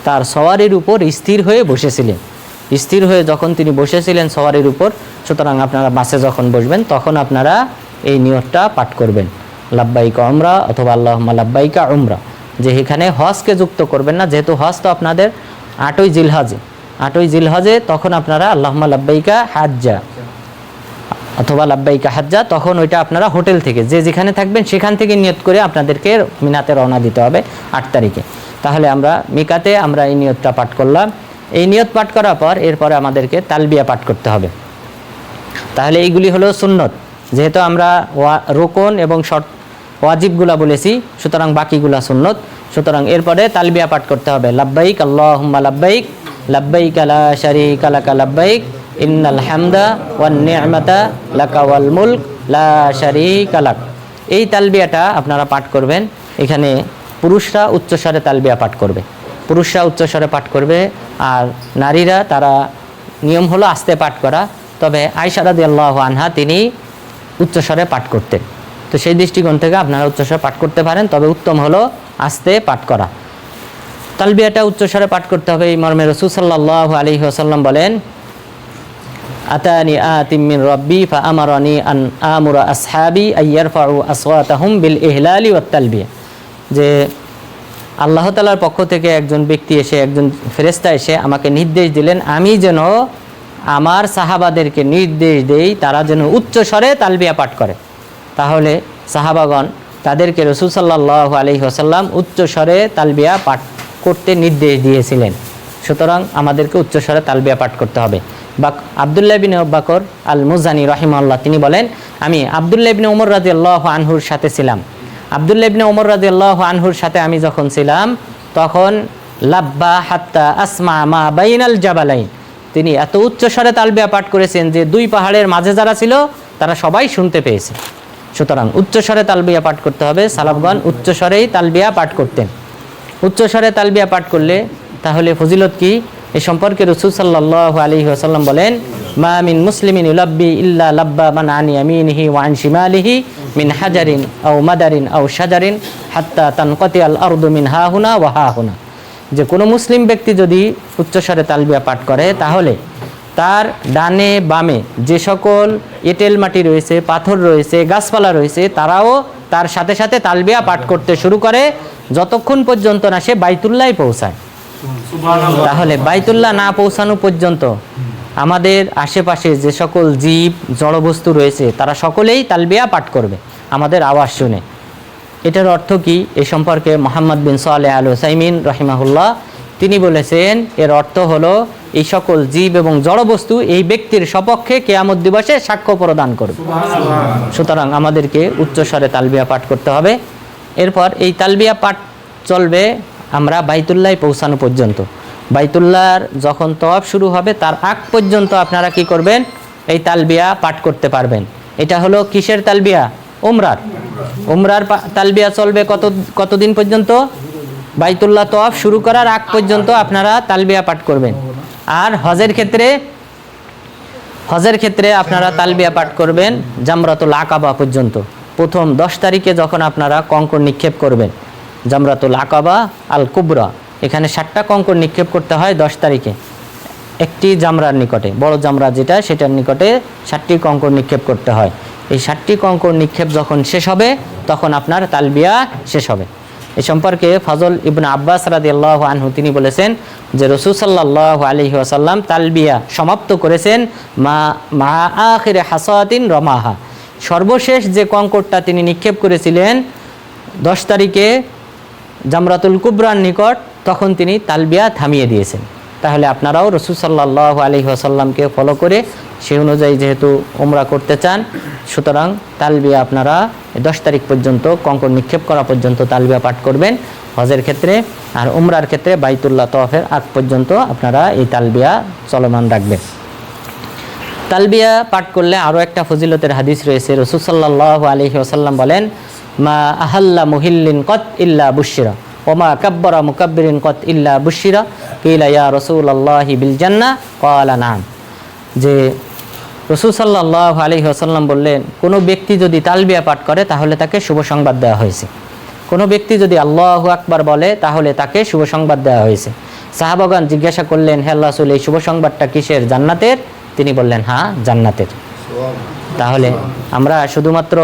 তার সওয়ারির উপর স্থির হয়ে বসেছিলেন। স্থির হয়ে যখন তিনি বসেছিলেন সওয়ারির উপর, সুতরাং আপনারা বাসে যখন বসবেন তখন আপনারা এই নিয়তটা পাঠ করবেন, লাব্বাইকা উমরা অথবা আল্লাহুম্মা লাব্বাইকা উমরা। যে এখানে হজকে যুক্ত করবেন না, যেহেতু হজ তো আপনাদের 8ই জিলহজে, তখন আপনারা আল্লাহুম্মা লাব্বাইকা হাজ্জা অথবা লাব্বাইকা হাজ্জা, তখন ওইটা আপনারা হোটেল থেকে যে যেখানে থাকবেন সেখান থেকে নিয়ত করে আপনাদেরকে মিনাতে রওনা দিতে হবে 8 তারিখে। তাহলে আমরা মিকাতে আমরা এই নিয়তটা পাঠ করলাম। এই নিয়ত পাঠ করার পর এরপরে আমাদেরকে তালবিয়া পাঠ করতে হবে। তাহলে এইগুলি হলো সুন্নত, যেহেতু আমরা রুকন এবং শর্ত ওয়াজিবগুলা বলেছি, সুতরাং বাকিগুলা সুন্নত। সুতরাং এরপরে তালবিয়া পাঠ করতে হবে, লাব্বাইক আল্লাহুম্মা লাব্বাইক লাব্বাইক লা শারীকা লাকা লাব্বাইক ইন্নাল হামদা ওয়ান নি'মাতা লাকা ওয়াল মুলক লা শারীকা লাক। এই তালবিয়াটা আপনারা পাঠ করবেন। এখানে পুরুষরা উচ্চস্বরে তালবিয়া পাঠ করবে, পুরুষরা উচ্চস্বরে পাঠ করবে, আর নারীরা তারা নিয়ম হলো আস্তে পাঠ করা। তবে আয়েশা রাদিয়াল্লাহু আনহা তিনি উচ্চস্বরে পাঠ করতেন, তো সেই দৃষ্টিকোণ থেকে আপনারা উচ্চস্বরে পাঠ করতে পারেন, তবে উত্তম হলো আস্তে পাঠ করা। তালবিয়াটা উচ্চস্বরে পাঠ করতে হবে। এই মর্মে রাসূল সাল্লাল্লাহু আলাইহি ওয়াসাল্লাম বলেন, আতানি আতিম মিন রাব্বি ফাআমারানি আন আমুরা আসহাবি আইয়ারফাউ আসওয়াতাহুম বিল ইহলালি ওয়াত তালবিয়া, যে আল্লাহ তাআলার পক্ষ থেকে একজন ব্যক্তি এসে, একজন ফেরেশতা এসে আমাকে নির্দেশ দিলেন আমি যেন আমার সাহাবাদেরকে নির্দেশ দেই তারা যেন উচ্চস্বরে তালবিয়া পাঠ করে। তাহলে সাহাবাগণ তাদেরকে রাসূল সাল্লাল্লাহু আলাইহি ওয়াসাল্লাম উচ্চস্বরে তালবিয়া পাঠ করতে নির্দেশ দিয়েছিলেন। সুতরাং আমাদেরকে উচ্চস্বরে তালবিয়া পাঠ করতে হবে। আব্দুল্লাহ ইবনে বকর আল মুজানি রাহিমাহুল্লাহ তিনি বলেন, আমি আব্দুল্লাহ ইবনে ওমর রাদিয়াল্লাহু আনহুর সাথে ছিলাম। আব্দুল্লাহ ইবনে ওমর রাদিয়াল্লাহু আনহুর সাথে আমি যখন ছিলাম তখন লাব্বা হাত্তা আসমা মা বাইনাল জাবালাইন, তিনি এত উচ্চস্বরে তালবিয়া পাঠ করেছেন যে 2 পাহাড়ের মাঝে যারা ছিল তারা সবাই শুনতে পেয়েছে। সুতরাং উচ্চস্বরে তালবিয়া পাঠ করতে হবে। সালাফগণ উচ্চস্বরেই তালবিয়া পাঠ করতেন। উচ্চস্বরে তালবিয়া পাঠ করলে তাহলে ফজিলত কি, এ সম্পর্কে রাসূল সাল্লাল্লাহু আলাইহি ওয়াসাল্লাম বলেন, মা মিন মুসলিমিন ইউলাব্বি ইল্লা লাব্বা মান আন ইয়ামিনিহি ওয়া আন শিমালিহি মিন হাজারিন আও মাদারিন আও শাজারিন হাত্তা তানকাতিয়াল আরদু মিন হাহুনা ওয়া হাহুনা। যে কোনো মুসলিম ব্যক্তি যদি উচ্চস্বরে তালবিয়া পাঠ করে তাহলে তার ডানে বামে যে সকল এঁটেল মাটি রয়েছে, পাথর রয়েছে, গাছপালা রয়েছে, তারাও তার সাথে সাথে তালবিয়া পাঠ করতে শুরু করে যতক্ষণ পর্যন্ত না সে বাইতুল্লাহে পৌঁছায়। তাহলে বাইতুল্লাহ না পৌঁছানো পর্যন্ত আমাদের আশেপাশে যে সকল জীব জড়বস্তু রয়েছে তারা সকলেই তালবিয়া পাঠ করবে আমাদের আওয়াজ শুনে। এটার অর্থ কি, এ সম্পর্কে মুহাম্মদ বিন সালেহ আল উসাইমিন রাহিমাহুল্লাহ তিনি বলেছেন, এর অর্থ হলো এই সকল জীব এবং জড়বস্তু এই ব্যক্তির সপক্ষে কিয়ামত দিবসে সাক্ষ্য প্রদান করবে। সুতরাং আমাদেরকে উচ্চস্বরে তালবিয়া পাঠ করতে হবে। এরপর এই তালবিয়া পাঠ চলবে আমরা বাইতুল্লাহে পৌঁছানো পর্যন্ত। বাইতুল্লাহর যখন তওয়াফ শুরু হবে তার আগ পর্যন্ত আপনারা কি করবেন, এই তালবিয়া পাঠ করতে পারবেন। এটা হলো কিসের তালবিয়া? উমরার তালবিয়া চলবে কতদিন পর্যন্ত? বাইতুল্লাহ তওয়াফ শুরু করার আগ পর্যন্ত আপনারা তালবিয়া পাঠ করবেন। আর হজের ক্ষেত্রে আপনারা তালবিয়া পাঠ করবেন জামরাতুল আকাবা পর্যন্ত। প্রথম 10 তারিখে যখন আপনারা কঙ্কর নিক্ষেপ করবেন, জামরাতুল আকাবা আল কুবরা, এখানে 7টা কঙ্কর নিক্ষেপ করতে হয় 10 তারিখে। একটি জামরার নিকটে, বড় জামরা যেটা, সেটার নিকটে 7টি কঙ্কর নিক্ষেপ করতে হয়। এই 7টি কঙ্কর নিক্ষেপ যখন শেষ হবে তখন আপনার তালবিয়া শেষ হবে। এ সম্পর্কে ফজল ইবনে আব্বাস রাদিয়াল্লাহু আনহু তিনি বলেছেন যে রাসূল সাল্লাল্লাহু আলাইহি ওয়াসাল্লাম তালবিয়া সমাপ্ত করেছেন মা আখির হাসাতিন রমাহা, সর্বশেষ যে কঙ্করটা তিনি নিক্ষেপ করেছিলেন 10 তারিখে জামরাতুল কুবরার নিকট, তখন তিনি তালবিয়া থামিয়ে দিয়েছেন। তাহলে আপনারাও রাসূল সাল্লাল্লাহু আলাইহি ওয়াসাল্লামকে ফলো করে সেই অনুযায়ী যেহেতু উমরা করতে চান, সুতরাং তালবিয়া আপনারা 10 তারিখ পর্যন্ত কঙ্কর নিক্ষেপ করা পর্যন্ত তালবিয়া পাঠ করবেন হজের ক্ষেত্রে। আর উমরার ক্ষেত্রে বাইতুল্লাহ তওয়াফের আগ পর্যন্ত আপনারা এই তালবিয়া চলমান রাখবেন। তালবিয়া পাঠ করলে আরও একটা ফজিলতের হাদিস রয়েছে। রাসূল সাল্লাল্লাহু আলাইহি ওয়াসাল্লাম বলেন, মা আহাল্লা মুহিল্লিন কত ইল্লা বুশিরা ওমা কাব্বারা মুকাব্বিরিন কত ইল্লা বুশিরা কিলা ইয়া রাসূলুল্লাহি বিল জান্নাহ ক্বালা নাম। যে রাসূল সাল্লাল্লাহু আলাইহি ওয়াসাল্লাম বললেন, কোনো ব্যক্তি যদি তালবিয়া পাঠ করে তাহলে তাকে শুভ সংবাদ দেওয়া হয়েছে। কোনো ব্যক্তি যদি আল্লাহু আকবার বলে তাহলে তাকে শুভ সংবাদ দেওয়া হয়েছে। সাহাবাগণ জিজ্ঞাসা করলেন, হে আল্লাহ রাসূল, এই শুভ সংবাদটা কিসের? জান্নাতের? তিনি বললেন, হ্যাঁ, জান্নাতের। তাহলে আমরা শুধুমাত্র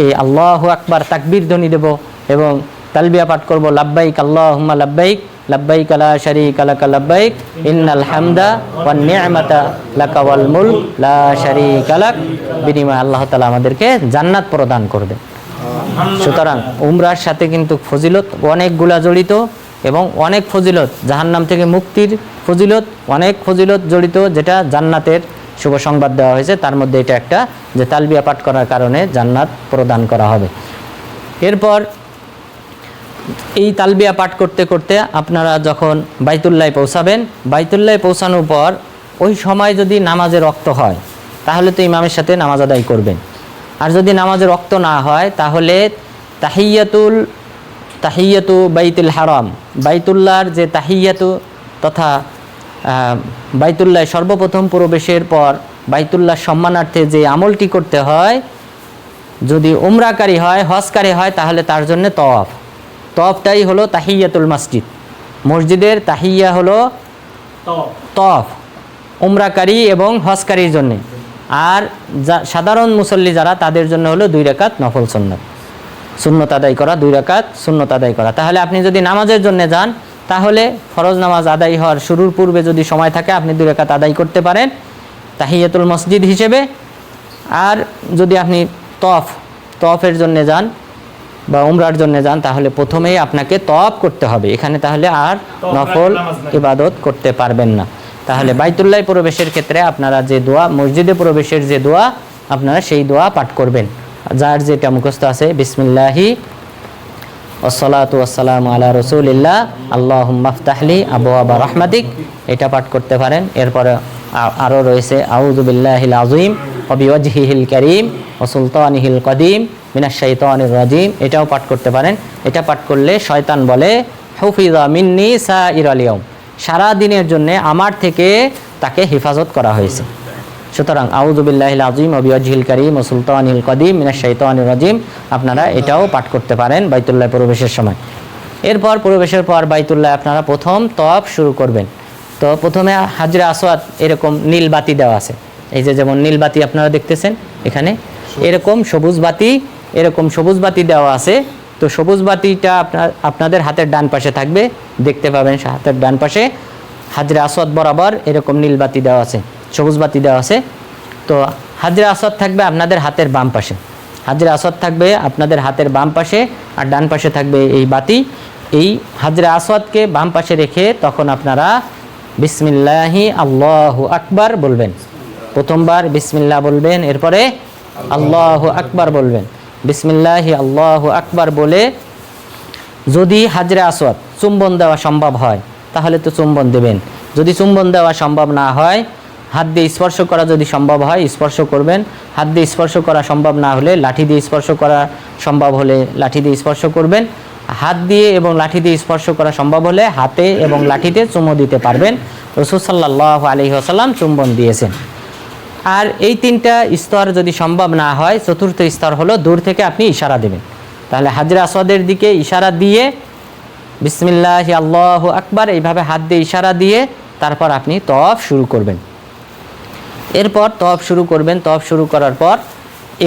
এই আল্লাহু আকবার তাকবীর ধ্বনি দেব এবং তালবিয়া পাঠ করব, লাব্বাইক আল্লাহুম্মা লাব্বাইক লাব্বাইক লা শারীকা লাকা লাব্বাইক ইন্নাল হামদা ওয়ান নি'মাতা লাকা ওয়াল মুলক লা শারীকা লাক। বিনিময়ে আল্লাহ তাআলা আমাদেরকে জান্নাত প্রদান করবে। সুতরাং উমরার সাথে কিন্তু ফজিলত অনেকগুলা জড়িত এবং অনেক ফজিলত, জাহান্নাম থেকে মুক্তির ফজিলত, অনেক ফজিলত জড়িত, যেটা জান্নাতের শুভ সংবাদ দেওয়া হয়েছে। তার মধ্যে এটা একটা, যে তালবিয়া পাঠ করার কারণে জান্নাত প্রদান করা হবে। এরপর এই তালবিয়া পাঠ করতে করতে আপনারা যখন বাইতুল্লাহে পৌঁছাবেন, বাইতুল্লাহে পৌঁছানোর পর ওই সময় যদি নামাজের ওয়াক্ত হয় তাহলে তো ইমামের সাথে নামাজ আদায় করবেন। আর যদি নামাজের ওয়াক্ত না হয় তাহলে তাহিয়াতু বাইতুল হারাম, বাইতুল্লাহর যে তাহিয়াতু তথা বাইতুল্লাহ সর্বপ্রথম প্রবেশের পর বাইতুল্লাহ সম্মানার্থে যে আমলটি করতে হয়, যদি উমরাকারী হয়, হজকারী হয়, তাহলে তার জন্য তওয়াফ। তওয়াফটাই হলো তাহিয়াতুল মসজিদ। মসজিদের তাহিয়া হলো তওয়াফ উমরাকারী এবং হজকারীর জন্যে। আর সাধারণ মুসল্লি যারা, তাদের জন্য হলো 2 রাকাত নফল সুন্নত আদায় করা, 2 রাকাত সুন্নত আদায় করা। তাহলে আপনি যদি নামাজের জন্য যান তাহলে ফরজ নামাজ আদায় হওয়ার শুরুর পূর্বে যদি সময় থাকে আপনি 2 রাকাত আদায় করতে পারেন তাহিয়াতুল মসজিদ হিসেবে। আর যদি আপনি তওয়াফের জন্য যান বা উমরার জন্য যান তাহলে প্রথমেই আপনাকে তওয়াফ করতে হবে এখানে, তাহলে আর নফল ইবাদত করতে পারবেন না। তাহলে বাইতুল্লাহ প্রবেশের ক্ষেত্রে আপনারা যে দোয়া, মসজিদে প্রবেশের যে দোয়া, আপনারা সেই দোয়া পাঠ করবেন। যার যেটা মুখস্থ আছে, বিসমিল্লাহি ওয়াসসালাতু ওয়াসসালামু আলা রাসূলিল্লাহ আল্লাহুম্মা আফতাহলি আবওয়াবা রাহমাতিক, এটা পাঠ করতে পারেন। এরপরে আরও রয়েছে আউযু বিল্লাহিল আযীম ওয়া বিওয়াজহিহিল কারীম ওয়া সুলতানিহিল কদীম মিনাশ শাইতানির রাজীম, এটাও পাঠ করতে পারেন। এটা পাঠ করলে শয়তান বলে, হুফিযা মিন্নি সাইরাল ইয়াউম, সারা দিনের জন্য আমার থেকে তাকে হেফাজত করা হয়েছে। সুতরাং আউযু বিল্লাহিল আযীম ওয়া বিওয়াজহিল কারীম ওয়া সুলতানিল কদীম মিনাশ শাইতানির রাজীম, আপনারা এটাও পাঠ করতে পারেন বাইতুল্লাহ প্রবেশের সময়। এরপর প্রবেশের পর বাইতুল্লাহ আপনারা প্রথম তওয়াফ শুরু করবেন। তো প্রথমে হাজরে আসওয়াদ এরকম নীল বাতি দেওয়া আছে, এই যে যেমন নীল বাতি আপনারা দেখতেছেন এখানে, এরকম সবুজ বাতি দেওয়া আছে। তো সবুজ বাতিটা আপনাদের হাতের ডান পাশে থাকবে, দেখতে পাবেন হাতের ডান পাশে হাজরে আসওয়াদ বরাবর এরকম নীল বাতি দেওয়া আছে, সবুজ বাতি দেওয়া আছে। তো হাজরে আসওয়াদ থাকবে আপনাদের হাতের বাম পাশে, হাজরে আসওয়াদ থাকবে আপনাদের হাতের বাম পাশে, আর ডান পাশে থাকবে এই বাতি। এই হাজরে আসওয়াদকে বাম পাশে রেখে তখন আপনারা বিসমিল্লাহি আল্লাহু আকবার বলবেন। প্রথমবার বিসমিল্লাহ বলবেন, এরপরে আল্লাহু আকবার বলবেন। বিসমিল্লাহি আল্লাহু আকবার বলে যদি হাজরে আসওয়াদ চুম্বন দেওয়া সম্ভব হয় তাহলে তো চুম্বন দেবেন, যদি চুম্বন দেওয়া সম্ভব না হয়, হাত দিয়ে স্পর্শ করা যদি সম্ভব হয় স্পর্শ করবেন, হাত দিয়ে স্পর্শ করা সম্ভব না হলে লাঠি দিয়ে স্পর্শ করা সম্ভব হলে লাঠি দিয়ে স্পর্শ করবেন। হাত দিয়ে এবং লাঠি দিয়ে স্পর্শ করা সম্ভব হলে হাতে এবং লাঠিতে চুমো দিতে পারবেন। রাসূল সাল্লাল্লাহু আলাইহি ওয়াসাল্লাম চুম্বন দিয়েছেন। আর এই 3টা স্তর যদি সম্ভব না হয়, চতুর্থ স্তর হলো দূর থেকে আপনি ইশারা দেবেন। তাহলে হাজরে আসওয়াদের দিকে ইশারা দিয়ে বিসমিল্লাহি আল্লাহু আকবার এইভাবে হাত দিয়ে ইশারা দিয়ে তারপর আপনি তওয়াফ শুরু করবেন। এরপর তওয়াফ শুরু করবেন। তওয়াফ শুরু করার পর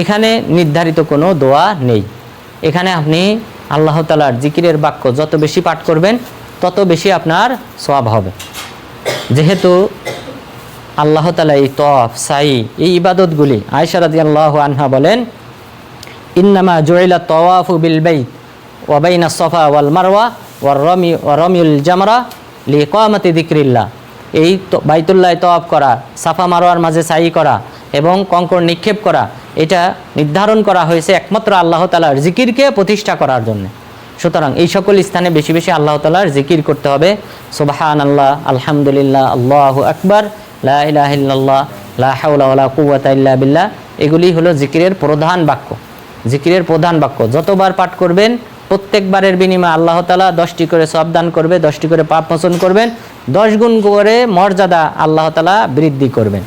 এখানে নির্ধারিত কোনো দোয়া নেই, এখানে আপনি আল্লাহ তাআলার জিকিরের বাক্য যত বেশি পাঠ করবেন তত বেশি আপনার সওয়াব হবে। যেহেতু আল্লাহ তাআলা এই তওয়াফ, সাই, এই ইবাদতগুলি, আয়েশা রাদিয়াল্লাহু আনহা বলেন, ইন্নামা জুইলা তাওয়াফু বিল বাইত ওয়া বাইনা সাফা ওয়াল মারওয়া ওয়া রামিউল জামরা লিইকামাতি যিকরিল্লাহ। এই বাইতুল্লাহ তওয়াফ করা, সাফা মারোয়ার মাঝে সাই করা এবং কঙ্কর নিক্ষেপ করা, এটা নির্ধারণ করা হয়েছে একমাত্র আল্লাহ তাআলার জিকিরকে প্রতিষ্ঠা করার জন্য। সুতরাং এই সকল স্থানে বেশি বেশি আল্লাহ তাআলার জিকির করতে হবে। সুবহানাল্লাহ, আলহামদুলিল্লাহ, আল্লাহু আকবার, লা ইলাহা ইল্লাল্লাহ, লা হাওলা ওয়ালা কুওয়াতা ইল্লা বিল্লাহ, এগুলি হলো জিকিরের প্রধান বাক্য। জিকিরের প্রধান বাক্য যতবার পাঠ করবেন প্রত্যেকবারের বিনিময়ে আল্লাহ তাআলা 10টি করে সওয়াব দান করবে, 10টি করে পাপ মোচন করবেন, 10 গুণ করে মর্যাদা আল্লাহ তাআলা বৃদ্ধি করবেন।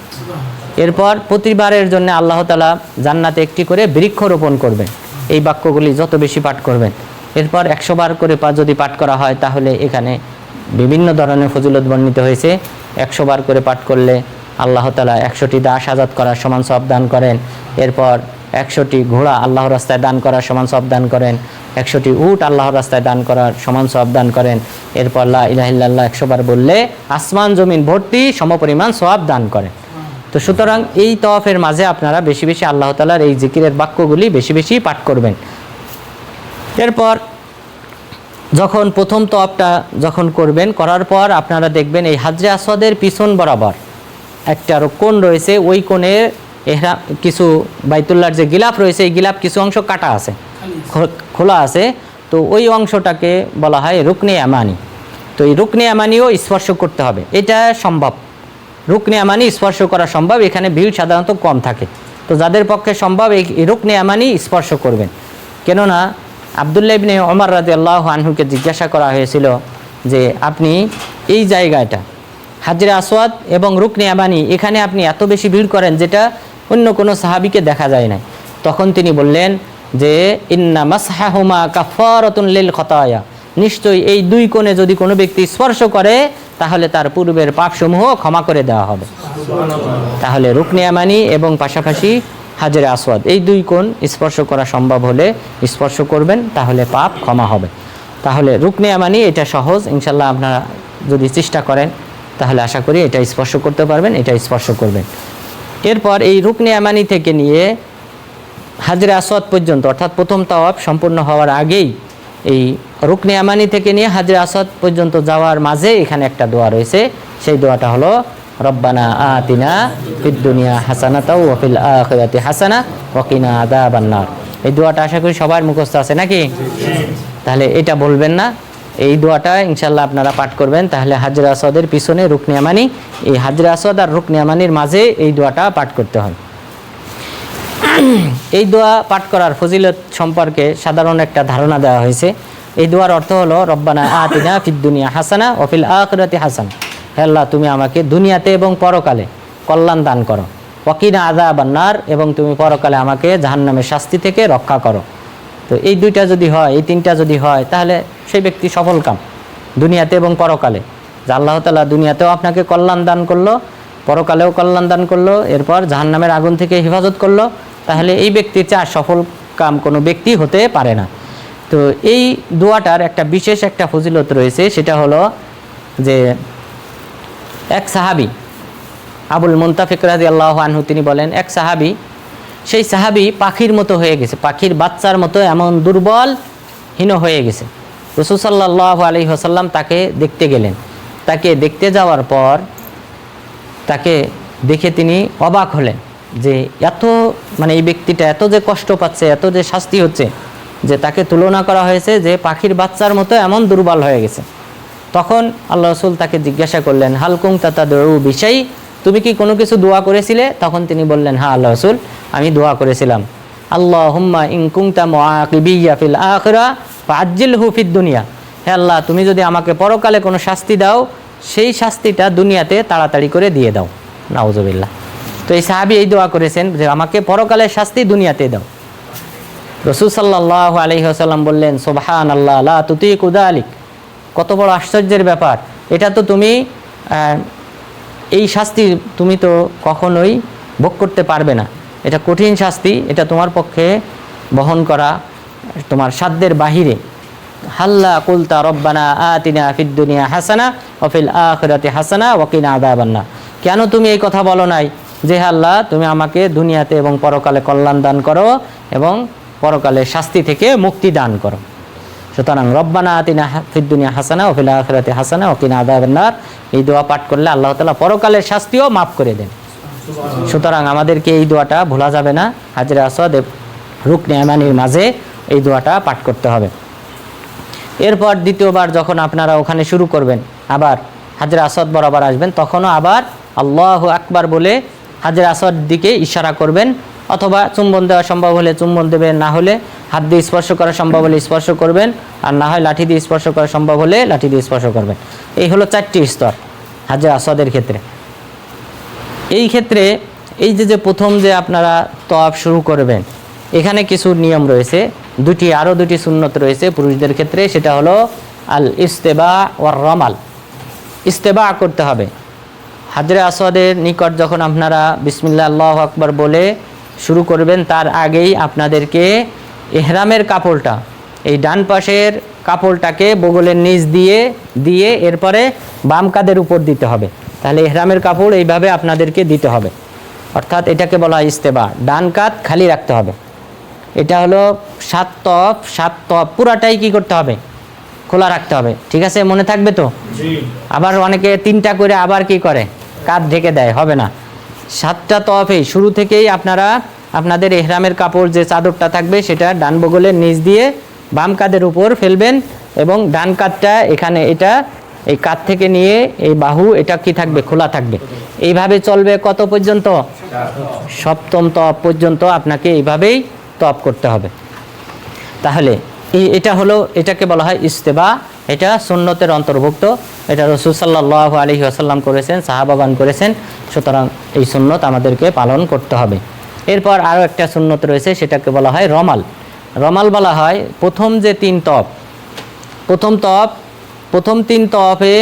এরপর প্রতিবারের জন্য আল্লাহ তাআলা জান্নাতে একটি করে বৃক্ষ রোপণ করবেন। এই বাক্যগুলি যত বেশি পাঠ করবেন, এরপর 100 বার করে যদি পাঠ করা হয় তাহলে এখানে বিভিন্ন ধরনের ফজিলত বর্ণিত হয়েছে। 100 বার করে পাঠ করলে আল্লাহ তাআলা 100টি দাস আজাদ করার সমান সওয়াব দান করেন। এরপর 100টি ঘোড়া আল্লাহর রাস্তায় দান করার সমান সওয়াব দান করেন। 100টি উট আল্লাহর রাস্তায় দান করার সমান সওয়াব দান করেন। এরপর লা ইলাহা ইল্লাল্লাহ 100 বার বললে আসমান জমিন ভর্তি সমপরিমাণ সওয়াব দান করেন। তো সুতরাং এই তওয়াফের মাঝে আপনারা বেশি বেশি আল্লাহ তাআলার এই জিকিরের বাক্যগুলি বেশি বেশি পাঠ করবেন। এরপর যখন প্রথম তওয়াফটা যখন করবেন, করার পর আপনারা দেখবেন এই হাজরে আসওয়াদের পিছন বরাবর একটা কোণ রয়েছে, ওই কোণে কিছু বাইতুল্লাহর যে গিলাফ রয়েছে এই গিলাফ কিছু অংশ কাটা আছে, খোলা আছে। তো ওই অংশটাকে বলা হয় রুকনে ইয়ামানি। তো এই রুকনে ইয়ামানিও স্পর্শ করতে হবে, এটা সম্ভব। রুকনে ইয়ামানি স্পর্শ করা সম্ভব, এখানে ভিড় সাধারণত কম থাকে। তো যাদের পক্ষে সম্ভব এই রুকনে ইয়ামানি স্পর্শ করবেন। কেননা আব্দুল্লাহ ইবনে ওমর রাদিয়াল্লাহু আনহুকে জিজ্ঞাসা করা হয়েছিল যে আপনি এই জায়গাটা হাজরে আসওয়াদ এবং রুকনে ইয়ামানি এখানে আপনি এত বেশি ভিড় করেন যেটা অন্য কোনো সাহাবীকে দেখা যায় না। তখন তিনি বললেন যে ইন্না মাসহাহুমা কাফারাতুন লিল খতায়া, নিশ্চয়ই এই দুই কোণে যদি কোনো ব্যক্তি স্পর্শ করে তাহলে তার পূর্বের পাপসমূহ ক্ষমা করে দেওয়া হবে। তাহলে রুকনে ইয়ামানি এবং পাশাপাশি হাজরে আসওয়াদ এই দুই কোণ স্পর্শ করা সম্ভব হলে স্পর্শ করবেন, তাহলে পাপ ক্ষমা হবে। তাহলে রুকনে ইয়ামানি এটা সহজ, ইনশাল্লাহ আপনারা যদি চেষ্টা করেন তাহলে আশা করি এটা স্পর্শ করতে পারবেন, এটা স্পর্শ করবেন। এরপর এই রুকনে ইয়ামানি থেকে নিয়ে হাজরে আসওয়াদ পর্যন্ত, অর্থাৎ প্রথম তাওয়াফ সম্পূর্ণ হওয়ার আগেই এই রুকনে ইয়ামানি থেকে নিয়ে হাজরে আসওয়াদ পর্যন্ত যাওয়ার মাঝে এখানে একটা দোয়া রয়েছে। সেই দোয়াটা হলো রব্বানা আতিনা ফিদ দুনিয়া হাসানাতাও ওয়া ফিল আখিরাতি হাসানা ওয়া কিনা আযাবান নার। এই দোয়াটা আশা করি সবার মুখস্থ আছে নাকি? তাহলে এটা বলবেন না, এই দোয়াটা ইনশাল্লাহ আপনারা পাঠ করবেন। তাহলে হাজরে আসওয়াদের পিছনে রুকনে ইয়ামানি, এই হাজরে আসওয়াদ আর রুকনে ইয়ামানির মাঝে এই দোয়াটা পাঠ করতে হয়। এই দোয়া পাঠ করার ফজিলত সম্পর্কে সাধারণ একটা ধারণা দেওয়া হয়েছে। এই দোয়ার অর্থ হলো রব্বানা আতিনা ফিদ দুনিয়া হাসানা ওয়া ফিল আখিরাতি হাসানা, হে আল্লাহ তুমি আমাকে দুনিয়াতে এবং পরকালে কল্যাণ দান করো, ওয়া কিনা আযাবান নার, এবং তুমি পরকালে আমাকে জাহান্নামের শাস্তি থেকে রক্ষা করো। তো এই দুইটা যদি হয়, এই তিনটা যদি হয় তাহলে সেই ব্যক্তি সফল কাম দুনিয়াতে এবং পরকালে। যে আল্লাহ তাআলা দুনিয়াতেও আপনাকে কল্যাণ দান করলো, পরকালেও কল্যাণ দান করলো, এরপর জাহান্নামের আগুন থেকে হেফাজত করলো, তাহলে এই ব্যক্তির চেয়ে আর সফল কাম কোনো ব্যক্তি হতে পারে না। তো এই দোয়াটার একটা বিশেষ একটা ফজিলত রয়েছে, সেটা হলো যে এক সাহাবী আবুল মুনতাফিক রাদিয়াল্লাহু আনহু তিনি বলেন, এক সাহাবী, সেই সাহাবী পাখির মতো হয়ে গেছে, পাখির বাচ্চার মতো এমন দুর্বল হীন হয়ে গেছে। রাসূল সাল্লাল্লাহু আলাইহি ওয়াসাল্লাম তাকে দেখতে গেলেন। তাকে দেখতে যাওয়ার পর তাকে দেখে তিনি অবাক হলেন যে এত এই ব্যক্তিটা এত যে কষ্ট পাচ্ছে, এত যে শাস্তি হচ্ছে, যে তাকে তুলনা করা হয়েছে যে পাখির বাচ্চার মতো এমন দুর্বল হয়ে গেছে। তখন আল্লাহ রাসূল তাকে জিজ্ঞাসা করলেন, হাল কুনতা তাদউ বিশাই, তুমি কি কোনো কিছু দোয়া করেছিলে? তখন তিনি বললেন, হ্যাঁ আল্লাহ রাসূল, আমি দোয়া করেছিলাম, আল্লাহুম্মা ইন কুনতা মুআকিবিয়া ফিল আখিরা ফাআজ্জিলহু ফিদ দুনিয়া, হে আল্লাহ তুমি যদি আমাকে পরকালে কোনো শাস্তি দাও সেই শাস্তিটা দুনিয়াতে তাড়াতাড়ি করে দিয়ে দাও। নাউজুবিল্লাহ। তো এই সাহাবী এই দোয়া করেছেন যে আমাকে পরকালের শাস্তি দুনিয়াতে দাও। রাসূল সাল্লাল্লাহু আলাইহি ওয়াসাল্লাম বললেন, সুবহানাল্লাহ লা তুতিকু যালিক, কত বড় আশ্চর্যের ব্যাপার, এটা তো তুমি এই শাস্তি তুমি তো কখনোই ভোগ করতে পারবে না, এটা কঠিন শাস্তি, এটা তোমার পক্ষে বহন করা তোমার সাধ্যের বাহিরে। হাল্লা কুলতা রব্বানা আতিনা ফিদ দুনিয়া হাসানা ওয়া ফিল আখিরাতি হাসানা ওয়া কিনা আযাবান নার, কেন তুমি এই কথা বলো নাই যে আল্লাহ তুমি আমাকে দুনিয়াতে এবং পরকালে কল্যাণ দান করো এবং পরকালে শাস্তি থেকে মুক্তি দান করো। সুতরাং রব্বানা আতিনা ফিদ দুনিয়া হাসানা ওয়া ফিল আখিরাতি হাসানা ওয়া কিনা আযাবান নার, এই দোয়া পাঠ করলে আল্লাহ তাআলা পরকালের শাস্তিও মাফ করে দেন। সুতরাং আমাদেরকে এই দোয়াটা ভোলা যাবে না। হাজরে আসওয়াদ রুকনে ইয়ামানির মাঝে এই দোয়াটা পাঠ করতে হবে। এরপর দ্বিতীয়বার যখন আপনারা ওখানে শুরু করবেন, আবার হাজরে আসওয়াদ বরাবর আসবেন, তখনও আবার আল্লাহু আকবার বলে হাজরে আসওয়াদ দিকে ইশারা করবেন, অথবা চুম্বন দেওয়া সম্ভব হলে চুম্বন দেবেন, না হলে হাত দিয়ে স্পর্শ করা সম্ভব হলে স্পর্শ করবেন, আর না হয় লাঠি দিয়ে স্পর্শ করা সম্ভব হলে লাঠি দিয়ে স্পর্শ করবেন। এই হলো 4টি স্তর হাজরে আসওয়াদের ক্ষেত্রে। এই ক্ষেত্রে এই যে প্রথম যে আপনারা তওয়াফ শুরু করবেন, এখানে কিছু নিয়ম রয়েছে, আরও দুটি সুন্নত রয়েছে পুরুষদের ক্ষেত্রে। সেটা হলো আল ইস্তেবা ওয়ার রমাল। ইস্তেবা করতে হবে। হাজরে আসওয়াদের নিকট যখন আপনারা বিসমিল্লাহ আল্লাহু আকবার বলে শুরু করবেন, তার আগেই আপনাদেরকে ইহরামের কাপড়টা, এই ডান পাশের কাপড়টাকে বগলের নিচ দিয়ে এরপরে বাম কাঁধের উপর দিতে হবে। তাহলে ইহরামের কাপড় এইভাবে আপনাদেরকে দিতে হবে, অর্থাৎ এটাকে বলা হয় ইস্তেবা। ডান কাঁধ খালি রাখতে হবে। এটা হলো 7 তওয়াফ পুরাটাই কি করতে হবে? খোলা রাখতে হবে। ঠিক আছে, মনে থাকবে তো? আবার অনেকে 3টা করে আবার কি করে, কাঁধ ঢেকে দেয়, হবে না। 7টা তওয়াফেই শুরু থেকেই আপনারা আপনাদের ইহরামের কাপড় যে চাদরটা থাকবে সেটা ডান বগলের নিচ দিয়ে বাম কাঁধের উপর ফেলবেন, এবং ডান কাঁধটা এখানে, এটা এই কাঁধ থেকে নিয়ে এই বাহু এটা কি থাকবে? খোলা থাকবে। এইভাবে চলবে কত পর্যন্ত? 7ম তওয়াফ পর্যন্ত আপনাকে এইভাবেই তওয়াফ করতে হবে। তাহলে এটাকে বলা হয় ইস্তেবা। এটা সুন্নতের অন্তর্ভুক্ত। এটা রাসূল সাল্লাল্লাহু আলাইহি ওয়াসাল্লাম করেছেন, সাহাবাগণ করেছেন। সুতরাং এই সুন্নত আমাদেরকে পালন করতে হবে। এরপর আরও একটা সুন্নত রয়েছে, সেটাকে বলা হয় রমাল। রমাল বলা হয় প্রথম যে 3 তওয়াফ, প্রথম 3 তওয়াফে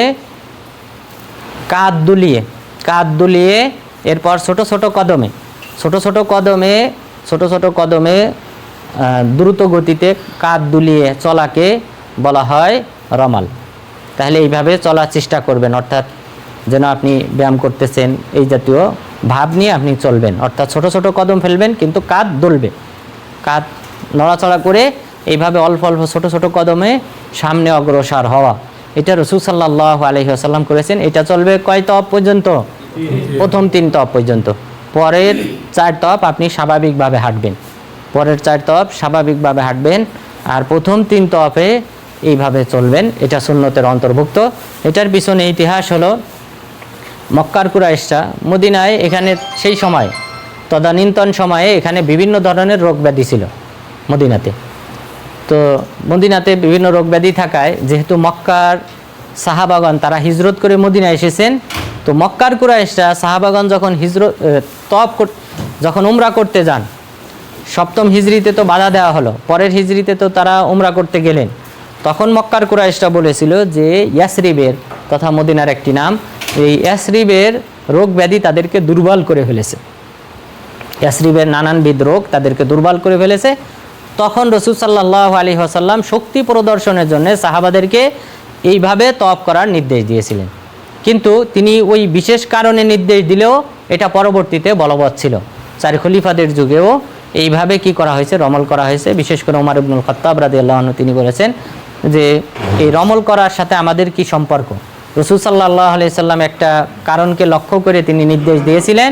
কাঁধ দুলিয়ে এরপর ছোট ছোট কদমে দ্রুত গতিতে কাঁধ দুলিয়ে চলাকে বলা হয় রমাল। তাহলে এইভাবে চলার চেষ্টা করবেন, অর্থাৎ যেন আপনি ব্যায়াম করতেছেন এই জাতীয় ভাব নিয়ে আপনি চলবেন। অর্থাৎ ছোট ছোট কদম ফেলবেন, কিন্তু কাঁধ দুলবে, কাঁধ নড়াচড়া করে এইভাবে অল্প অল্প ছোট ছোট কদমে সামনে অগ্রসর হওয়া। এটা রাসূল সাল্লাল্লাহু আলাইহি ওয়াসাল্লাম করেছেন। এটা চলবে কয় তওয়াফ পর্যন্ত? প্রথম 3 তওয়াফ পর্যন্ত। পরের 4 তওয়াফ আপনি স্বাভাবিকভাবে হাঁটবেন, আর প্রথম 3 তওয়াফে এইভাবে চলবেন। এটা সুন্নতের অন্তর্ভুক্ত। এটার পিছনে ইতিহাস হলো, মক্কার কুরাইশরা মদিনায়, এখানে সেই সময় তদানীন্তন সময়ে এখানে বিভিন্ন ধরনের রোগ ব্যাধি ছিল মদিনাতে। তো মদিনাতে বিভিন্ন রোগ ব্যাধি থাকায়, যেহেতু মক্কার সাহাবাগণ তারা হিজরত করে মদিনায় এসেছেন, তো মক্কার কুরাইশরা সাহাবাগণ যখন যখন উমরা করতে যান, 7ম হিজরিতে তো বাধা দেওয়া হলো, পরের হিজরিতে তো তারা উমরা করতে গেলেন, তখন মক্কার কুরাইশরা বলেছিল যে ইয়াসরিবের, তথা মদিনার একটি নাম, এই ইয়াসরিবের রোগ ব্যাধি তাদেরকে দুর্বল করে ফেলেছে। ইয়াসরিবের নানানবিধ রোগ তাদেরকে দুর্বল করে ফেলেছে। তখন রাসূল সাল্লাল্লাহু আলাইহি ওয়াসাল্লাম শক্তি প্রদর্শনের জন্য সাহাবাদেরকে এইভাবে তওয়াফ করার নির্দেশ দিয়েছিলেন। কিন্তু তিনি ওই বিশেষ কারণে নির্দেশ দিলেও এটা পরবর্তীতে বলবৎ ছিল। 4 খলিফাদের যুগেও এইভাবে কি করা হয়েছে? রমল করা হয়েছে। বিশেষ করে ওমর ইবনুল খাত্তাব রাদিয়াল্লাহু আনহু তিনি বলেছেন যে এই রমল করার সাথে আমাদের কি সম্পর্ক? রাসূল সাল্লাল্লাহু আলাইহি সাল্লাম একটা কারণকে লক্ষ্য করে তিনি নির্দেশ দিয়েছিলেন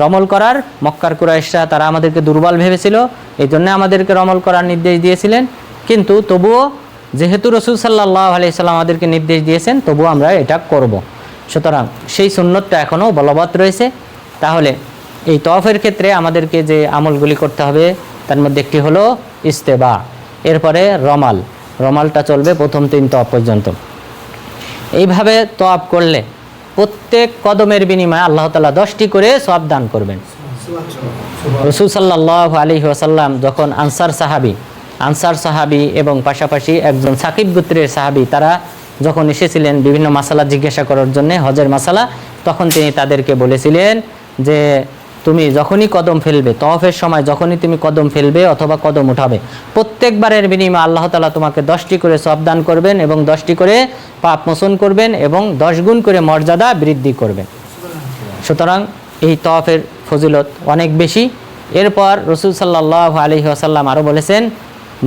রমল করার। মক্কার কুরাইশরা তারা আমাদেরকে দুর্বল ভেবেছিল, এই জন্য আমাদেরকে রমল করার নির্দেশ দিয়েছিলেন। কিন্তু তবুও যেহেতু রাসূল সাল্লাল্লাহু আলাইহি সাল্লাম আমাদেরকে নির্দেশ দিয়েছেন, তবুও আমরা এটা করব। সুতরাং সেই সুন্নতটা এখনও বলবৎ রয়েছে। তাহলে এই তওয়াফের ক্ষেত্রে আমাদেরকে যে আমলগুলি করতে হবে তার মধ্যে একটি হলো ইস্তেবা, এরপরে রমালটা চলবে প্রথম 3 তওয়াফ পর্যন্ত। এইভাবে তওয়াফ করলে প্রত্যেক কদমের বিনিময়ে আল্লাহ তাআলা 10টি করে সওয়াব দান করবেন। রাসূল সাল্লাল্লাহু আলাইহি ওয়াসাল্লাম যখন আনসার সাহাবী এবং পাশাপাশি একজন সাকিব গোত্রের সাহাবী, তারা যখন এসেছিলেন বিভিন্ন মাসালা জিজ্ঞাসা করার জন্য, হজের মাসালা, তখন তিনি তাদেরকে বলেছিলেন যে তুমি যখনই কদম ফেলবে, তওয়াফের সময় যখনই তুমি কদম ফেলবে অথবা কদম উঠাবে, প্রত্যেকবারের বিনিময়ে আল্লাহ তাআলা তোমাকে 10টি করে সওয়াব দান করবেন এবং 10টি করে পাপ মোচন করবেন এবং 10 গুণ করে মর্যাদা বৃদ্ধি করবেন। সুতরাং এই তওয়াফের ফজিলত অনেক বেশি। এরপর রাসূল সাল্লাল্লাহু আলাইহি ওয়াসাল্লাম আরও বলেছেন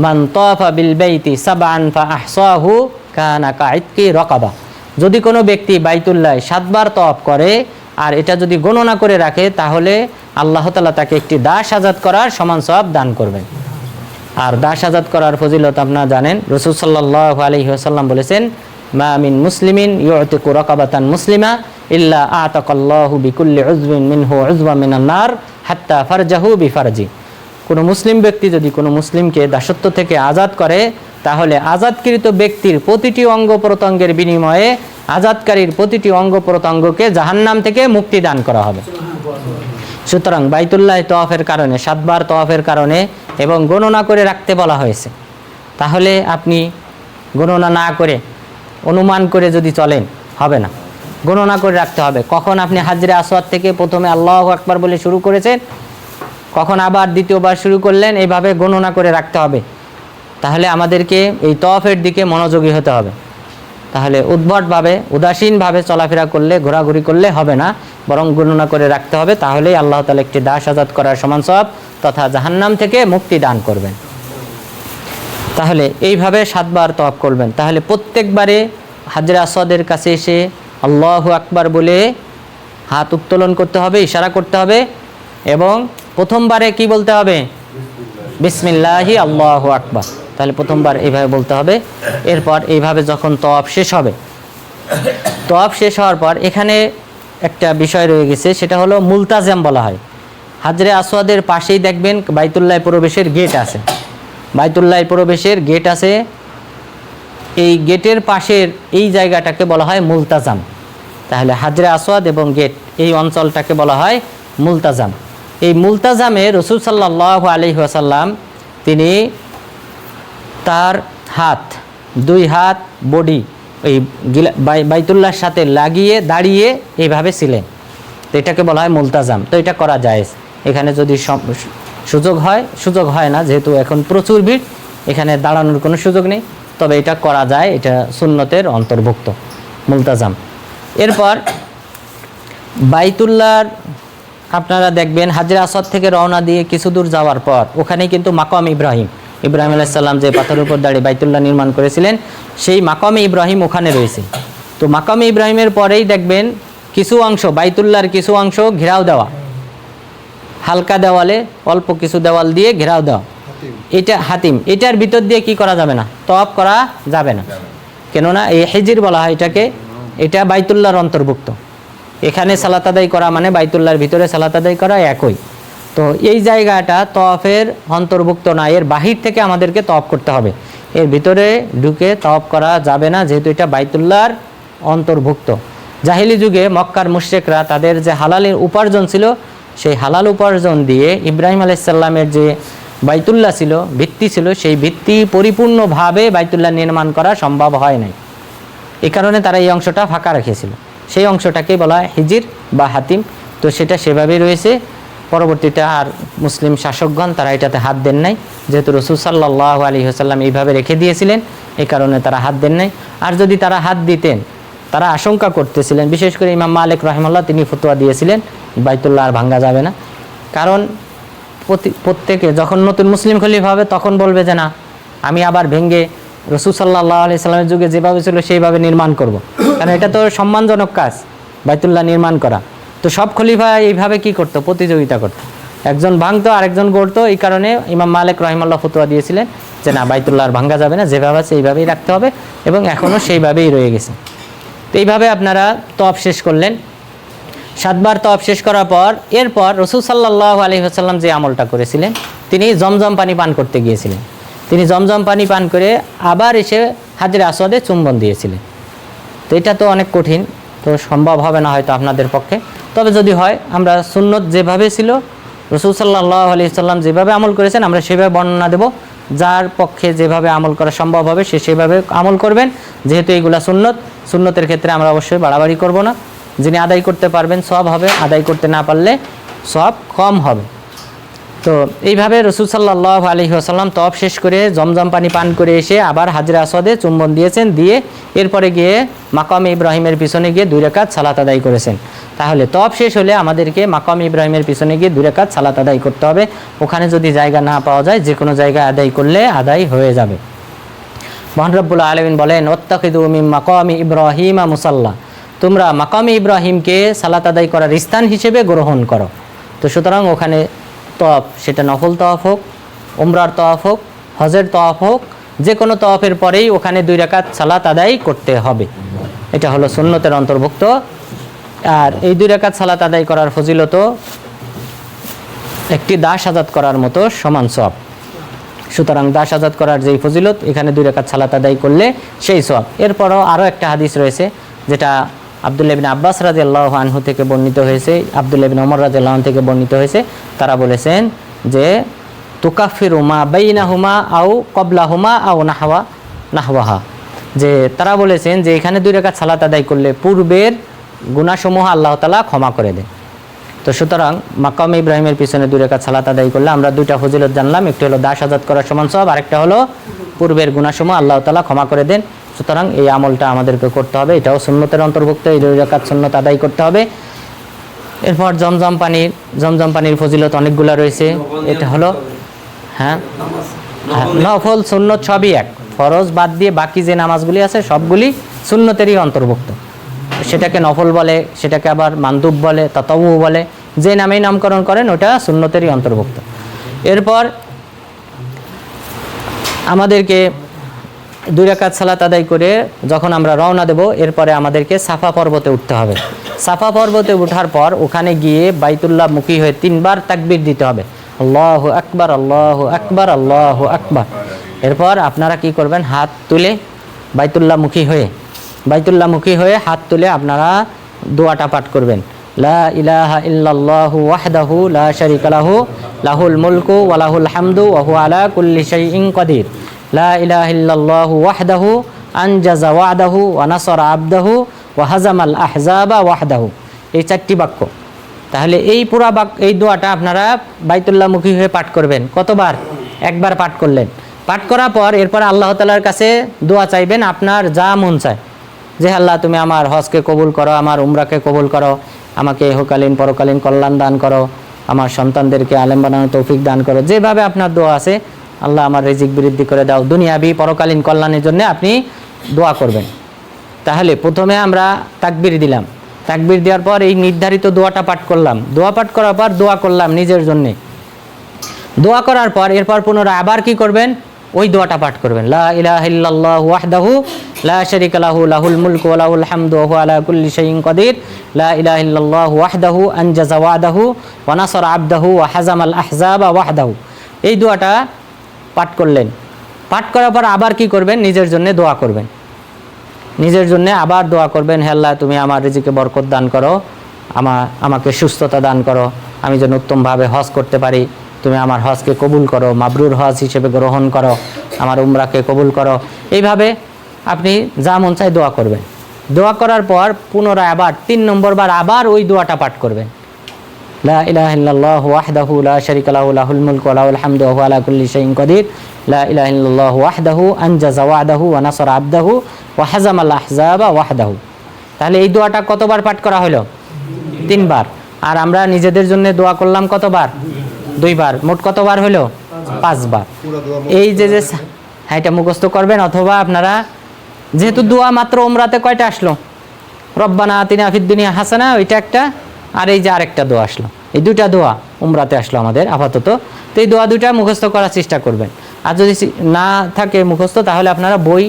মান তাফা বিল বাইতি সাবআন ফা আহসাহু কানা কাইতকি রাকাবা। যদি কোনো ব্যক্তি বাইতুল্লাহ 7 বার তওয়াফ করে আর এটা যদি গণনা করে রাখে তাহলে আল্লাহ তাআলা তাকে একটি দাস আজাদ করার সমান সওয়াব দান করবেন। আর দাস আজাদ করার ফজিলত আপনারা জানেন, রাসূল সাল্লাল্লাহু আলাইহি ওয়াসাল্লাম বলেছেন, মা মিন মুসলিমিন ইউতিকু রাকাবাতান মুসলিমা ইল্লা আতাকাল্লাহু বিকুল্লি উযবিন মিনহু উযওয়ান মিনান নার হাত্তা ফারজাহু বিফারজি। কোনো মুসলিম ব্যক্তি যদি কোনো মুসলিমকে দাসত্ব থেকে আজাদ করে তাহলে আজাদকৃত ব্যক্তির প্রতিটি অঙ্গ প্রত্যঙ্গের বিনিময়ে আজাদকারীর প্রতিটি অঙ্গ প্রত্যঙ্গকে জাহান্নাম থেকে মুক্তি দান করা হবে। সুতরাং বাইতুল্লাহ তওয়াফের কারণে 7 বার তওয়াফের কারণে এবং গণনা করে রাখতে বলা হয়েছে। তাহলে আপনি গণনা না করে অনুমান করে যদি চলেন হবে না, গণনা করে রাখতে হবে। কখন আপনি হাজরে আসওয়াদ থেকে প্রথমে আল্লাহু আকবার বলে শুরু করেছেন, কখন আবার দ্বিতীয়বার শুরু করলেন, এইভাবে গণনা করে রাখতে হবে। তাহলে আমাদেরকে এই তওয়াফের দিকে মনোযোগী হতে হবে। তাহলে উদ্ভটভাবে উদাসীনভাবে চলাফেরা করলে ঘোরাঘুরি করলে হবে না, বরং গণনা করে রাখতে হবে। তাহলেই আল্লাহ তাআলা একটি দাস আজাদ করার সমান সওয়াব তথা জাহান্নাম থেকে মুক্তি দান করবেন। তাহলে এইভাবে 7 বার তওয়াফ করবেন। তাহলে প্রত্যেকবারে হাজরে আসওয়াদের কাছে এসে আল্লাহু আকবার বলে হাত উত্তোলন করতে হবে, ইশারা করতে হবে এবং প্রথমবারে কি বলতে হবে? বিসমিল্লাহি আল্লাহু আকবার। তাহলে প্রথমবার এইভাবে বলতে হবে। এরপর এইভাবে যখন তওয়াফ শেষ হবে, তওয়াফ শেষ হওয়ার পর এখানে একটা বিষয় রয়ে গেছে, সেটা হলো মুলতাজাম বলা হয়। হাজরে আসওয়াদের পাশেই দেখবেন বাইতুল্লাহ প্রবেশের গেট আছে, বাইতুল্লাহ প্রবেশের গেট আছে। এই গেটের পাশের এই জায়গাটাকে বলা হয় মুলতাজাম। তাহলে হাজরে আসওয়াদ এবং গেট এই অঞ্চলটাকে বলা হয় মুলতাজাম। এই মুলতাজামে রাসূল সাল্লাল্লাহু আলাইহি ওয়াসাল্লাম তিনি তার হাত, 2 হাত বডি এই বাইতুল্লাহর সাথে লাগিয়ে দাঁড়িয়ে এইভাবে ছিলেন। তো এটাকে বলা হয় মুলতাজাম। তো এটা করা জায়েজ। এখানে যদি সুযোগ হয় না, যেহেতু এখন প্রচুর ভিড়, এখানে দাঁড়ানোর কোনো সুযোগ নেই, তবে এটা করা যায়, এটা সুন্নতের অন্তর্ভুক্ত মুলতাজাম। এরপর বাইতুল্লাহর আপনারা দেখবেন হাজরে আসওয়াদ থেকে রওনা দিয়ে কিছু দূর যাওয়ার পর ওখানেই কিন্তু মাকাম ইব্রাহিম আলাইহিস সালাম যে পাথরের উপর দাঁড়িয়ে বাইতুল্লাহ নির্মাণ করেছিলেন, সেই মাকামে ইব্রাহিম ওখানে রয়েছে। তো মাকামে ইব্রাহিমের পরেই দেখবেন কিছু অংশ, বাইতুল্লাহর কিছু অংশ ঘেরাও দেওয়া, হালকা দেওয়ালে অল্প কিছু দেওয়াল দিয়ে ঘেরাও দেওয়া, এটা হাতিম। এটার ভিতর দিয়ে কি করা যাবে না? তওয়াফ করা যাবে না, কেননা এই হিজির বলা হয় এটাকে, এটা বাইতুল্লাহর অন্তর্ভুক্ত। এখানে সালাত আদায় করা মানে বাইতুল্লাহর ভিতরে সালাত আদায় করা একই। তো এই জায়গাটা তওয়াফের অন্তর্ভুক্ত না, এর বাহির থেকে আমাদেরকে তওয়াফ করতে হবে, এর ভিতরে ঢুকে তওয়াফ করা যাবে না, যেহেতু এটা বাইতুল্লাহর অন্তর্ভুক্ত। জাহিলি যুগে মক্কার মুশরিকরা তাদের যে হালালের উপার্জন ছিল, সেই হালাল উপার্জন দিয়ে ইব্রাহিম আলাইহিস সালামের যে বাইতুল্লাহ ছিল, ভিত্তি ছিল, সেই ভিত্তি পরিপূর্ণভাবে বাইতুল্লাহ নির্মাণ করা সম্ভব হয় নাই। এই কারণে তারা এই অংশটা ফাঁকা রেখেছিল, সেই অংশটাকে বলা হয় হিজির বা হাতিম। তো সেটা সেভাবেই রয়েছে। পরবর্তীতে আর মুসলিম শাসকগণ তারা এটাতে হাত দেন নাই, যেহেতু রাসূল সাল্লাল্লাহু আলাইহি ওয়াসাল্লাম এইভাবে রেখে দিয়েছিলেন, এই কারণে তারা হাত দেন নাই। আর যদি তারা হাত দিতেন, তারা আশঙ্কা করতেছিলেন, বিশেষ করে ইমাম মালিক রাহিমাহুল্লাহ তিনি ফতোয়া দিয়েছিলেন বাইতুল্লাহ আর ভাঙ্গা যাবে না। কারণ প্রত্যেকে যখন নতুন মুসলিম খলিফা হবে তখন বলবে যে না, আমি আবার ভেঙে রাসূল সাল্লাল্লাহু আলাইহি সাল্লামের যুগে যেভাবে ছিল সেইভাবে নির্মাণ করব। কারণ এটা তো সম্মানজনক কাজ বাইতুল্লাহ নির্মাণ করা। তো সব খলিফা এইভাবে কি করতো? প্রতিযোগিতা করতো, একজন ভাঙতো আরেকজন গড়তো। এই কারণে ইমাম মালিক রাহিমাহুল্লাহ ফতোয়া দিয়েছিলেন যে না, বাইতুল্লাহ আর ভাঙ্গা যাবে না, যেভাবে আছে এইভাবেই রাখতে হবে, এবং এখনও সেইভাবেই রয়ে গেছে। তো এইভাবে আপনারা তওয়াফ শেষ করলেন। 7 বার তওয়াফ শেষ করার পর এরপর রাসূল সাল্লাল্লাহু আলাইহি ওয়াসাল্লাম যে আমলটা করেছিলেন, তিনি জমজম পানি পান করতে গিয়েছিলেন। তিনি জমজম পানি পান করে আবার এসে হাজরে আসওয়াদে চুম্বন দিয়েছিলেন। তো এটা তো অনেক কঠিন, তো সম্ভব হবে না হয়তো আপনাদের পক্ষে। তবে যদি হয়, আমরা সুন্নত যেভাবে ছিল রাসূল সাল্লাল্লাহু আলাইহি ওয়াসাল্লাম যেভাবে আমল করেছেন আমরা সেভাবে বর্ণনা দেব। যার পক্ষে যেভাবে আমল করা সম্ভব হবে সে সেভাবে আমল করবেন। যেহেতু এইগুলা সুন্নতের ক্ষেত্রে আমরা অবশ্যই বাড়াবাড়ি করব না। যিনি আদায় করতে পারবেন সওয়াব হবে, আদায় করতে না পারলে সওয়াব কম হবে। তো এইভাবে রাসূল সাল্লাল্লাহু আলাইহি ওয়াসাল্লাম তওয়াফ শেষ করে জমজম পানি পান করে এসে আবার হাজরে আসওয়াদে চুম্বন দিয়েছেন, দিয়ে এরপরে গিয়ে মাকামে ইব্রাহিমের পিছনে গিয়ে 2 রাকাত সালাত আদায় করেছেন। তাহলে তওয়াফ শেষ হলে আমাদেরকে মাকামে ইব্রাহিমের পিছনে গিয়ে 2 রাকাত সালাত আদায় করতে হবে। ওখানে যদি জায়গা না পাওয়া যায় যে কোনো জায়গায় আদায় করলে আদায় হয়ে যাবে। মহান রব্বুল আলামিন বলেন, ওয়াত্তাখিযু মিন মাকামি ইব্রাহিমা মুসাল্লা, তোমরা মাকামে ইব্রাহিমকে সালাত আদায় করার স্থান হিসেবে গ্রহণ করো। তো সুতরাং ওখানে তওয়াফ, সেটা নফল তওয়াফ হোক, উমরার তওয়াফ হোক, হজের তওয়াফ হোক, যে কোনো তওয়াফের পরেই ওখানে 2 রাকাত সালাত আদায় করতে হবে। এটা হলো সুন্নতের অন্তর্ভুক্ত। আর এই 2 রাকাত সালাত আদায় করার ফজিলত একটি দাস আজাদ করার মতো সমান সওয়াব। সুতরাং দাস আজাদ করার যেই ফজিলত, এখানে 2 রাকাত সালাত আদায় করলে সেই সওয়াব। এরপরও আরও একটা হাদিস রয়েছে যেটা আব্দুল্লাহ ইবনে আব্বাস রাদিয়াল্লাহু আনহু থেকে বর্ণিত হয়েছে, আব্দুল্লাহ ইবনে ওমর রাদিয়াল্লাহু আনহু থেকে বর্ণিত হয়েছে। তারা বলেছেন যে তুকাফিরু মা বাইনাহুমা আও ক্বাবলাহুমা আও নাহওয়াহা, যে তারা বলেছেন যে এখানে 2 রাকাত সালাত আদায় করলে পূর্বের গুনাহসমূহ আল্লাহ তাআলা ক্ষমা করে দেন। তো সুতরাং মাকামে ইব্রাহিমের পিছনে 2 রাকাত সালাত আদায় করলে আমরা 2টা ফজিলত জানলাম। একটি হলো দাস আজাদ করার সমান সওয়াব, আরেকটা হলো পূর্বের গুনাহসমূহ আল্লাহ তাআলা ক্ষমা করে দেন। সুতরাং এই আমলটা আমাদেরকে করতে হবে, এটাও সুন্নতের অন্তর্ভুক্ত। এই 2 রাকাত সুন্নত আদায় করতে হবে। এরপর জমজম পানির ফজিলত অনেকগুলো রয়েছে। এটা হলো নফল সুন্নত সবই এক, ফরজ বাদ দিয়ে বাকি যে নামাজগুলি আছে সবগুলি সুন্নতেরই অন্তর্ভুক্ত। সেটাকে নফল বলে, সেটাকে আবার মানদুব বলে, তাতাওয়ু বলে, যে নামেই নামকরণ করেন ওটা সুন্নতেরই অন্তর্ভুক্ত। এরপর আমাদেরকে 2 রাকাত সালাত আদায় করে যখন আমরা রওনা দেব, এরপরে আমাদেরকে সাফা পর্বতে উঠতে হবে। সাফা পর্বতে ওঠার পর ওখানে গিয়ে বাইতুল্লাহ মুখী হয়ে 3 বার তাকবীর দিতে হবে, আল্লাহু আকবার, আল্লাহু আকবার, আল্লাহু আকবার। এরপর আপনারা কি করবেন, হাত তুলে বাইতুল্লাহ মুখী হয়ে হাত তুলে আপনারা দোয়াটা পাঠ করবেন, লা ইলাহা ইল্লাল্লাহু ওয়াহদাহু লা শারীকা লাহু লাহুল মুলকু ওয়া লাহুল হামদু ওয়া হুয়া আলা কুল্লি শাইইন কাদির, লা ইলাহা ইল্লাল্লাহু ওয়াহদাহু আনজাযা ওয়া'দাহু ওয়া নাসারা আবদাহু ওয়া হাজামাল আহজাবা ওয়াহদাহু। এই 4টি বাক্য। তাহলে এই পুরা এই দোয়াটা আপনারা বাইতুল্লাহ মুখী হয়ে পাঠ করবেন। কতবার? একবার পাঠ করলেন। পাঠ করার পর এরপর আল্লাহ তাআলার কাছে দোয়া চাইবেন আপনার যা মন চায়, যে আল্লাহ তুমি আমার হজকে কবুল করো, আমার উমরাকে কবুল করো, আমাকে ইহকালীন পরকালীন কল্যাণ দান করো, আমার সন্তানদেরকে আলেম বানানোর তৌফিক দান করো। যেভাবে আপনার দোয়া আছে, আল্লাহ আমার রিজিক বৃদ্ধি করে দাও, দুনিয়াবি পরকালীন কল্যাণের জন্য আপনি দোয়া করবেন। তাহলে প্রথমে আমরা তাকবীর দিলাম, তাকবীর দেওয়ার পর এই নির্ধারিত দোয়াটা পাঠ করলাম, দোয়া পাঠ করার পর দোয়া করলাম নিজের জন্যে। দোয়া করার পর এরপর পুনরায় আবার কি করবেন, ওই দোয়াটা পাঠ করবেন, লা ইলাহা ইল্লাল্লাহু ওয়াহদাহু লা শারীকা লাহু লাহুল মুলকু ওয়া লাহুল হামদু ওয়া হুয়া আলা কুল্লি শাইইন কাদির, লা ইলাহা ইল্লাল্লাহু ওয়াহদাহু আনজাযা ওয়া'দাহু ওয়া নাসারা আবদাহু ওয়া হাজামাল আহজাবা ওয়াহদাহু। এই দোয়াটা পাঠ করলেন। পাঠ করার পর আবার কি করবেন, নিজের জন্য দোয়া করবেন, নিজের জন্য আবার দোয়া করবেন, হে আল্লাহ তুমি আমার রিজিকে বরকত দান করো, আমাকে সুস্থতা দান করো, আমি যেন উত্তমভাবে হজ করতে পারি, তুমি আমার হজকে কবুল করো, মাবরুর হজ হিসেবে গ্রহণ করো, আমার উমরাকে কবুল করো। এইভাবে আপনি যা মন চায় দোয়া করবেন। দোয়া করার পর পুনরায় আবার 3 নম্বর বার আবার ওই দোয়াটা পাঠ করবেন, লা ইলাহা ইল্লাল্লাহু ওয়াহদাহু লা শারীকা লাহু লাহুল মুলকু ওয়া লাহুল হামদু ওয়া হুয়া আলা কুল্লি শাইইন কাদির, লা ইলাহা ইল্লাল্লাহু ওয়াহদাহু আনজাযা ওয়া'দাহু ওয়া নাসারা আবদাহু ওয়া হাজামাল আহজাবা ওয়াহদাহু। তাহলে এই দোয়াটা কতবার পাঠ করা হলো? 3 বার। আর আমরা নিজেদের জন্য দোয়া করলাম কতবার? 2 বার। মোট কতবার হলো? 5 বার। এই যে হ্যাঁ, এটা মুখস্থ করবেন, অথবা আপনারা যেহেতু দোয়া মাত্র উমরাতে কয়টা আসলো, রব্বানা আতিনা ফিদ দুনিয়া হাসানা, ওইটা একটা, আর এই যে আরেকটা দোয়া আসলো, এই 2টা দোয়া উমরাতে আসলো আমাদের আপাতত। তো এই দোয়া 2টা মুখস্থ করার চেষ্টা করবেন। আর যদি না থাকে মুখস্থ, তাহলে আপনারা বই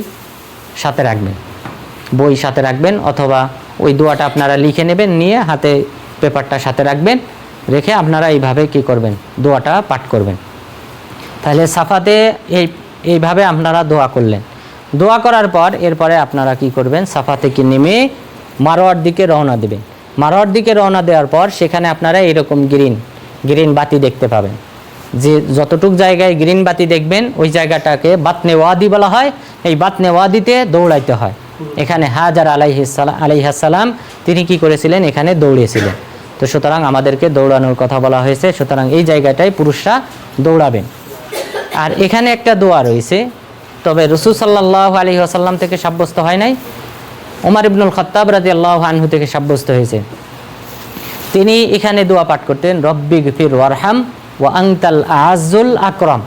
সাথে রাখবেন, অথবা ওই দোয়াটা আপনারা লিখে নেবেন, নিয়ে হাতে পেপারটা সাথে রাখবেন, রেখে আপনারা এইভাবে কি করবেন, দোয়াটা পাঠ করবেন। তাহলে সাফাতে এইভাবে আপনারা দোয়া করলেন। দোয়া করার পর এরপরে আপনারা কি করবেন, সাফা থেকে নেমে মারোয়ার দিকে রওনা দেবেন। মারোয়ার দিকে রওনা দেওয়ার পর সেখানে আপনারা এরকম গ্রিন বাতি দেখতে পাবেন। যে যতটুক জায়গায় গ্রিন বাতি দেখবেন ওই জায়গাটাকে বাতনে ওয়াদি বলা হয়। এই বাতনে ওয়াদিতে দৌড়াইতে হয়। এখানে হাজার আলাইহিস সালাম তিনি কি করেছিলেন, এখানে দৌড়িয়েছিলেন। তো সুতরাং আমাদেরকে দৌড়ানোর কথা বলা হয়েছে, সুতরাং এই জায়গাটায় পুরুষরা দৌড়াবেন। আর এখানে একটা দোয়া রয়েছে, তবে রাসূল সাল্লাল্লাহু আলাইহি ওয়াসাল্লাম থেকে সাব্যস্ত হয় নাই, ওমর ইবনুল খাত্তাব রাদিয়াল্লাহু আনহু থেকে সাব্যস্ত হয়েছে। তিনি এখানে দোয়া পাঠ করতেন, রব্বিগফির ওয়ারহাম ওয়া আনতাল আ'আজ্জুল আকরাম।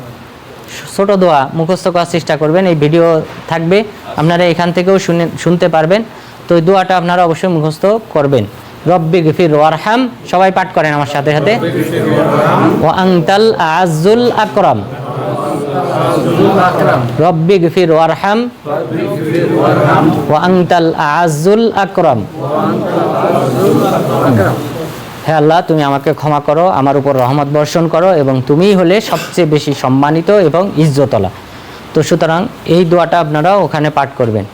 ছোট দোয়া মুখস্থ করার চেষ্টা করবেন, এই ভিডিও থাকবে, আপনারা এখান থেকেও শুনতে পারবেন। তো এই দোয়াটা আপনারা অবশ্যই মুখস্থ করবেন। রব্বিগফির ওয়ারহাম, সবাই পাঠ করেন আমার সাথে সাথে, ওয়া আনতাল আ'আজ্জুল আকরাম। রব্বিগফির ওয়ারহাম ওয়া আনতাল আ'আজ্জুল আকরাম। হে আল্লাহ, তুমি আমাকে ক্ষমা করো, আমার উপর রহমত বর্ষণ করো, এবং তুমিই হলে সবচেয়ে বেশি সম্মানিত এবং ইজ্জতওয়ালা। তো সুতরাং এই দোয়াটা আপনারা ওখানে পাঠ করবেন,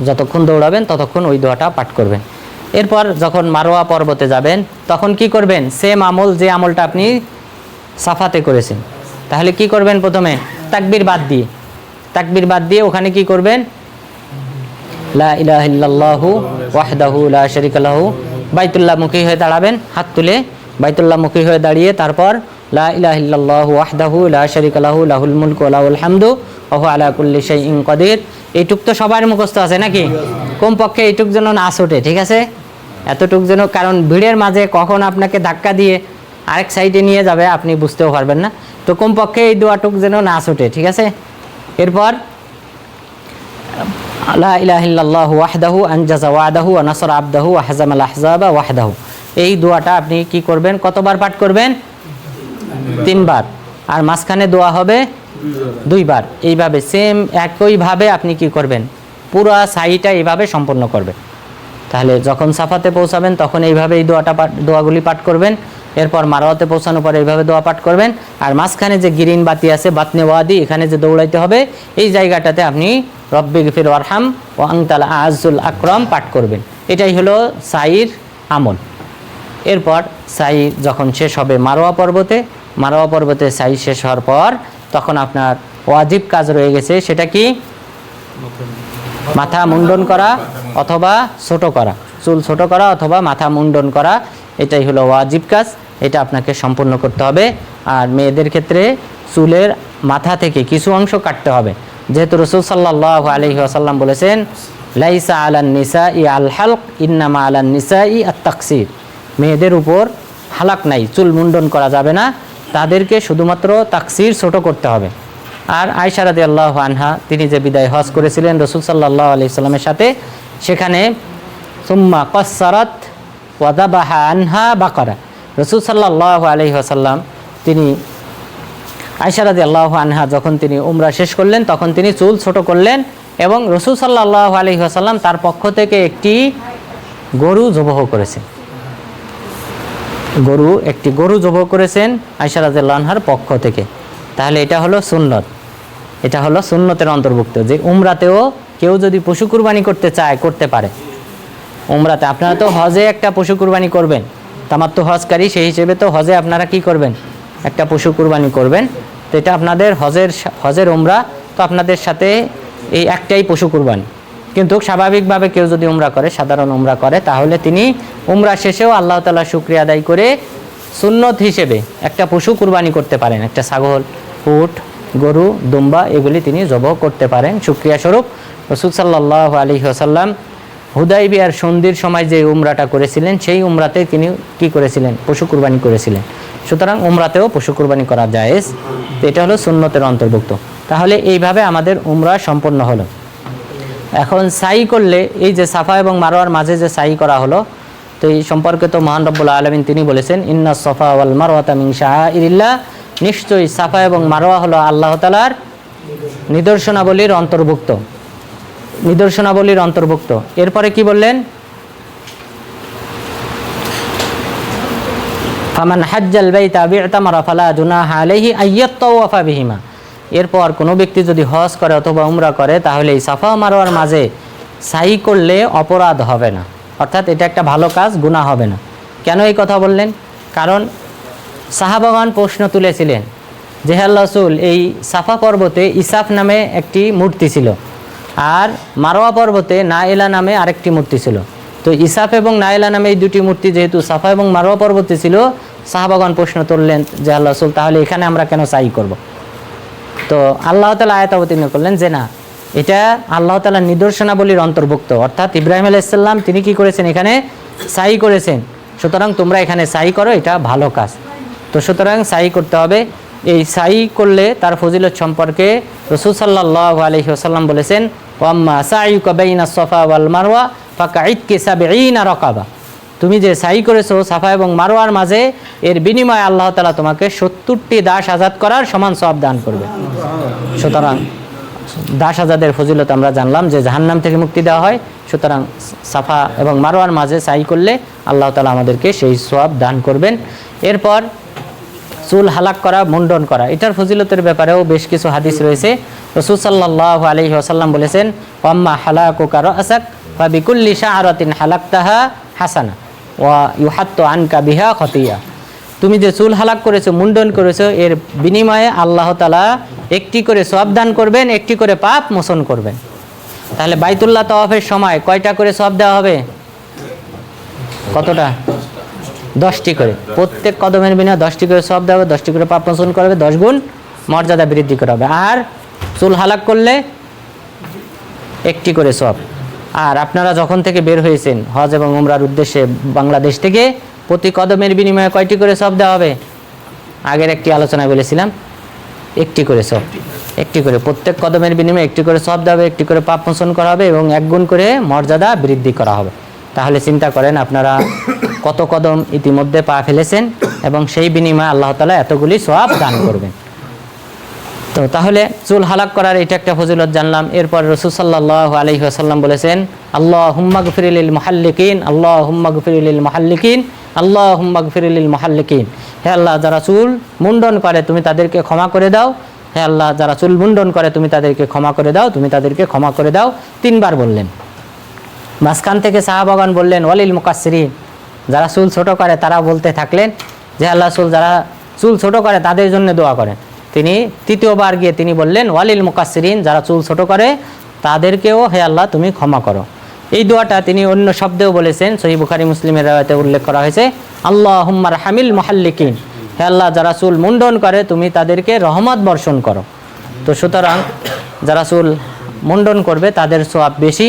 যতক্ষণ দৌড়াবেন ততক্ষণ ওই দোয়াটা পাঠ করবেন। এরপর যখন মারোয়া পর্বতে যাবেন তখন কি করবেন, সেম আমল, যে আমলটা আপনি সাফাতে করেছেন। তাহলে কি করবেন, প্রথমে তাকবীর বাদ দিয়ে ওখানে কি করবেন, লা ইলাহা ইল্লাল্লাহু ওয়াহদাহু লা শারীকা লাহু, বাইতুল্লাহ মুখী হয়ে দাঁড়াবেন, হাত তুলে বাইতুল্লাহ মুখী হয়ে দাঁড়িয়ে তারপর লা ইলাহা ইল্লাল্লাহু ওয়াহদাহু লা শারীকা লাহু লাহুল মুলকু ওয়া লাহুল হামদু ওয়া হুয়া আলা কুল্লি শাইইন কাদির। এইটুক তো সবার মুখস্থ আছে নাকি? কমপক্ষে এইটুক যেন না ছোটে, ঠিক আছে? এতটুক যেন, কারণ ভিড়ের মাঝে কখন আপনাকে ধাক্কা দিয়ে আরেক সাইডে নিয়ে যাবে আপনি বুঝতেও পারবেন না। তো কমপক্ষে এই দোয়াটুক যেন না ছোটে, ঠিক আছে? এরপর লা ইলাহা ইল্লাল্লাহু ওয়াহদাহু আনজাযা ওয়া'দাহু ওয়া নাসারা আবদাহু ওয়া হাযামাল আহজাবা ওয়াহদাহু। এই দোয়াটা আপনি কি করবেন, কতবার পাঠ করবেন? 3 বার। আর মাঝখানে দোয়া হবে 2 বার। এইভাবে সেম একইভাবে আপনি কি করবেন, পুরো সাইটা এইভাবে সম্পন্ন করবেন। তাহলে যখন সাফাতে পৌঁছাবেন তখন এইভাবে এই দোয়াগুলি পাঠ করবেন। এরপর মারওয়াতে পৌঁছানোর পর এইভাবে দোয়া পাঠ করবেন। আর মাঝখানে যে গ্রিন বাতি আছে, বাতনে ওয়াদি, এখানে যে দৌড়াইতে হবে, এই জায়গাটাতে আপনি রব্বিগফির ওয়ারহাম ওয়া আনতাল আ'আজ্জুল আকরাম পাঠ করবেন। এটাই হলো সাইর আমল। এরপর সাই যখন শেষ হবে মারওয়া পর্বতে সাই শেষ হওয়ার পর তখন আপনার ওয়াজিব কাজ রয়ে গেছে, সেটা কি? মাথা মুন্ডন করা অথবা ছোট করা, চুল ছোট করা অথবা মাথা মুন্ডন করা, এটাই হলো ওয়াজিব কাজ। এটা আপনাকে সম্পূর্ণ করতে হবে। আর মেয়েদের ক্ষেত্রে চুলের মাথা থেকে কিছু অংশ কাটতে হবে, যেহেতু রাসূল সাল্লাল্লাহু আলাইহি ওয়াসাল্লাম বলেছেন, লাইসা আলান নিসাই আল হালক ইন্নামা আলান নিসাই আত তাকসির। মেয়েদের উপর হালাক নাই, চুল মুন্ডন করা যাবে না, তাদেরকে শুধুমাত্র তাকসির, ছোট করতে হবে। আর আয়েশা রাদিয়াল্লাহু আনহা, তিনি যে বিদায় হজ করেছিলেন রাসূল সাল্লাল্লাহু আলাইহি সাল্লামের সাথে, সেখানে সুম্মা কাসসারাত ওয়া যাবাহা আনহা বাকারা। রাসূল সাল্লাল্লাহু আলাইহি ওয়াসাল্লাম, তিনি আয়েশা রাদিয়াল্লাহু আনহা যখন তিনি উমরা শেষ করলেন তখন তিনি চুল ছোট করলেন, এবং রাসূল সাল্লাল্লাহু আলাইহি ওয়াসাল্লাম তার পক্ষ থেকে একটি গরু জবহ করেছেন। একটি গরু জবহ করেছেন আয়েশা রাদিয়াল্লাহু আনহার পক্ষ থেকে। তাহলে এটা হলো সুন্নত, এটা হলো সুন্নতের অন্তর্ভুক্ত, যে উমরাতেও কেউ যদি পশু কুরবানি করতে চায় করতে পারে। উমরাতে আপনারা তো হজে একটা পশু কুরবানি করবেন, তামাত্তু হজকারী, সেই হিসেবে তো হজে আপনারা কি করবেন, একটা পশু কুরবানি করবেন। তো এটা আপনাদের হজের উমরা, তো আপনাদের সাথে এই একটাই পশু কুরবানি। কিন্তু স্বাভাবিকভাবে কেউ যদি উমরা করে, সাধারণ উমরা করে, তাহলে তিনি উমরা শেষেও আল্লাহ তাআলার শুকরিয়া আদায় করে সুন্নত হিসেবে একটা পশু কুরবানি করতে পারেন। একটা ছাগল, উট, গরু, দুম্বা, এগুলি তিনি জবহ করতে পারেন শুকরিয়া স্বরূপ। রাসূল সাল্লাল্লাহু আলাইহি ওয়াসাল্লাম হুদাইবিয়ার সন্ধির সময় যে উমরাটা করেছিলেন, সেই উমরাতে তিনি কি করেছিলেন, পশু কুরবানি করেছিলেন। সুতরাং উমরাতেও পশু কুরবানি করা জায়েজ। তো এটা হলো সুন্নতের অন্তর্ভুক্ত। তাহলে এইভাবে আমাদের উমরা সম্পন্ন হলো। এখন সাই করলে, এই যে সাফা এবং মারওয়ার মাঝে যে সাই করা হলো, তো এই সম্পর্কে তো মহান রব্বুল আলামিন তিনি বলেছেন, ইন্নাস সাফা ওয়াল মারওয়াতা মিন শাআইরিল্লাহ, নিশ্চয়ই সাফা এবং মারওয়া হলো আল্লাহ তাআলার নিদর্শনাবলীর অন্তর্ভুক্ত। এরপরে কি বললেন, ফামান হাজ্জাল বাইতা বি'তামারা ফালা জুনাহা আলাইহি আইয়াত্তাওয়াফা বিহিমা। এরপর কোনো ব্যক্তি যদি হজ করে অথবা উমরা করে, তাহলে এই সাফা মারওয়ার মাঝে সাই করলে অপরাধ হবে না, অর্থাৎ এটা একটা ভালো কাজ, গুনাহ হবে না। কেন এই কথা বললেন? কারণ সাহাবাগণ প্রশ্ন তুলেছিলেন যে, হে আল্লাহর রাসূল, এই সাফা পর্বতে ইসাফ নামে একটি মূর্তি ছিল, আর মারওয়া পর্বতে নাইলা নামে আরেকটি মূর্তি ছিল, তো ইসাফ এবং নাইলা নামে এই দুটি মূর্তি যেহেতু সাফা এবং মারওয়া পর্বতে ছিল, সাহাবাগণ প্রশ্ন তুললেন যে আল্লাহ রাসূল, তাহলে এখানে আমরা কেন সাই করব? তো আল্লাহ তাআলা আয়াত অবতীর্ণ করলেন যে না, এটা আল্লাহ তাআলার নিদর্শনাবলীর অন্তর্ভুক্ত, অর্থাৎ ইব্রাহিম আলাইহিস সালাম তিনি কি করেছেন, এখানে সাই করেছেন, সুতরাং তোমরা এখানে সাই করো, এটা ভালো কাজ। তো সুতরাং সাই করতে হবে। এই সাই করলে তার ফজিলত সম্পর্কে রাসূল সাল্লাল্লাহু আলাইহি ওয়াসাল্লাম বলেছেন, ওয়াম্মা সাইয়ুকা বাইনা সাফা ওয়াল মারওয়া ফাকাইদকি ৭০ রাকাবা, তুমি যে সাই করেছো সাফা এবং মারওয়ার মাঝে, এর বিনিময়ে আল্লাহ তাআলা তোমাকে ৭০টি দাস আজাদ করার সমান সওয়াব দান করবে। সুতরাং দাস আজাদের ফজিলত আমরা জানলাম যে জাহান্নাম থেকে মুক্তি দেওয়া হয়, সুতরাং সাফা এবং মারওয়ার মাঝে সাই করলে আল্লাহ তাআলা আমাদেরকে সেই সওয়াব দান করবেন। এরপর চুল হালাক করা, মুন্ডন করা, এটার ফজিলতের ব্যাপারেও বেশ কিছু হাদিস রয়েছে। রাসূল সাল্লাল্লাহু আলাইহি ওয়াসাল্লাম বলেছেন, ওয়াম্মা হালাকুকা রাসাক ফাবিকুল্লি শাআরাতিন হালাকতাহা হাসানা ওয়া ইউহাত্তু আনকা বিহা খতিয়া, তুমি যে চুল হালাক করেছো, মুন্ডন করেছো, এর বিনিময়ে আল্লাহ তাআলা একটি করে সওয়াব দান করবেন, একটি করে পাপ মোচন করবেন। তাহলে বাইতুল্লাহ তাওয়াফের সময় কয়টা করে সওয়াব দেওয়া হবে? কতটা? 10টি করে। প্রত্যেক কদমের বিনিময়ে 10টি করে সওয়াব দেওয়া হবে, 10টি করে পাপ মোচন করা হবে, 10 গুণ মর্যাদা বৃদ্ধি করা হবে। আর চুল হালাক করলে একটি করে সওয়াব। আর আপনারা যখন থেকে বের হয়েছেন হজ এবং উমরার উদ্দেশ্যে বাংলাদেশ থেকে, প্রতি কদমের বিনিময়ে কয়টি করে সওয়াব দেওয়া হবে? আগের একটি আলোচনায় বলেছিলাম, একটি করে সওয়াব, একটি করে, প্রত্যেক কদমের বিনিময়ে একটি করে সওয়াব দেওয়া হবে, একটি করে পাপ মোচন করা হবে এবং 1 গুণ করে মর্যাদা বৃদ্ধি করা হবে। তাহলে চিন্তা করেন আপনারা কত কদম ইতিমধ্যে পা ফেলেছেন এবং সেই বিনিময়ে আল্লাহ তাআলা এতগুলি সওয়াব দান করবেন। তো তাহলে চুল হালাক করার এটা একটা ফজিলত জানলাম। এরপর রাসূল সাল্লাল্লাহু আলাইহি ওয়াসাল্লাম বলেছেন, আল্লাহুম্মা গফির লিল মুহাল্লিকিন, আল্লাহুম্মা গফির লিল মুহাল্লিকিন, আল্লাহুম্মা গফির লিল মুহাল্লিকিন। হে আল্লাহ, যারা চুল মুন্ডন করে তুমি তাদেরকে ক্ষমা করে দাও। হে আল্লাহ, যারা চুল মুন্ডন করে তুমি তাদেরকে ক্ষমা করে দাও, তুমি তাদেরকে ক্ষমা করে দাও। 3 বার বললেন। মাঝখান থেকে সাহাবাগণ বললেন, ওয়ালিল মুকাসসিরিন, যারা চুল ছোট করে তারা বলতে থাকলেন যে আল্লাহ রাসূল, যারা চুল ছোট করে তাদের জন্য দোয়া করেন। তিনি তৃতীয়বার গিয়ে তিনি বললেন, ওয়ালিল মুকাসসিরিন, যারা চুল ছোট করে তাদেরকেও হে আল্লাহ তুমি ক্ষমা করো। এই দোয়াটা তিনি অন্য শব্দেও বলেছেন, সহিহ বুখারী মুসলিমের রাওয়ায়াতে উল্লেখ করা হয়েছে, আল্লাহুম্মা রহামিল মুহাল্লিকিন, হে আল্লাহ, যারা চুল মুন্ডন করে তুমি তাদেরকে রহমত বর্ষণ করো। তো সুতরাং যারা চুল মুন্ডন করবে তাদের সওয়াব বেশি,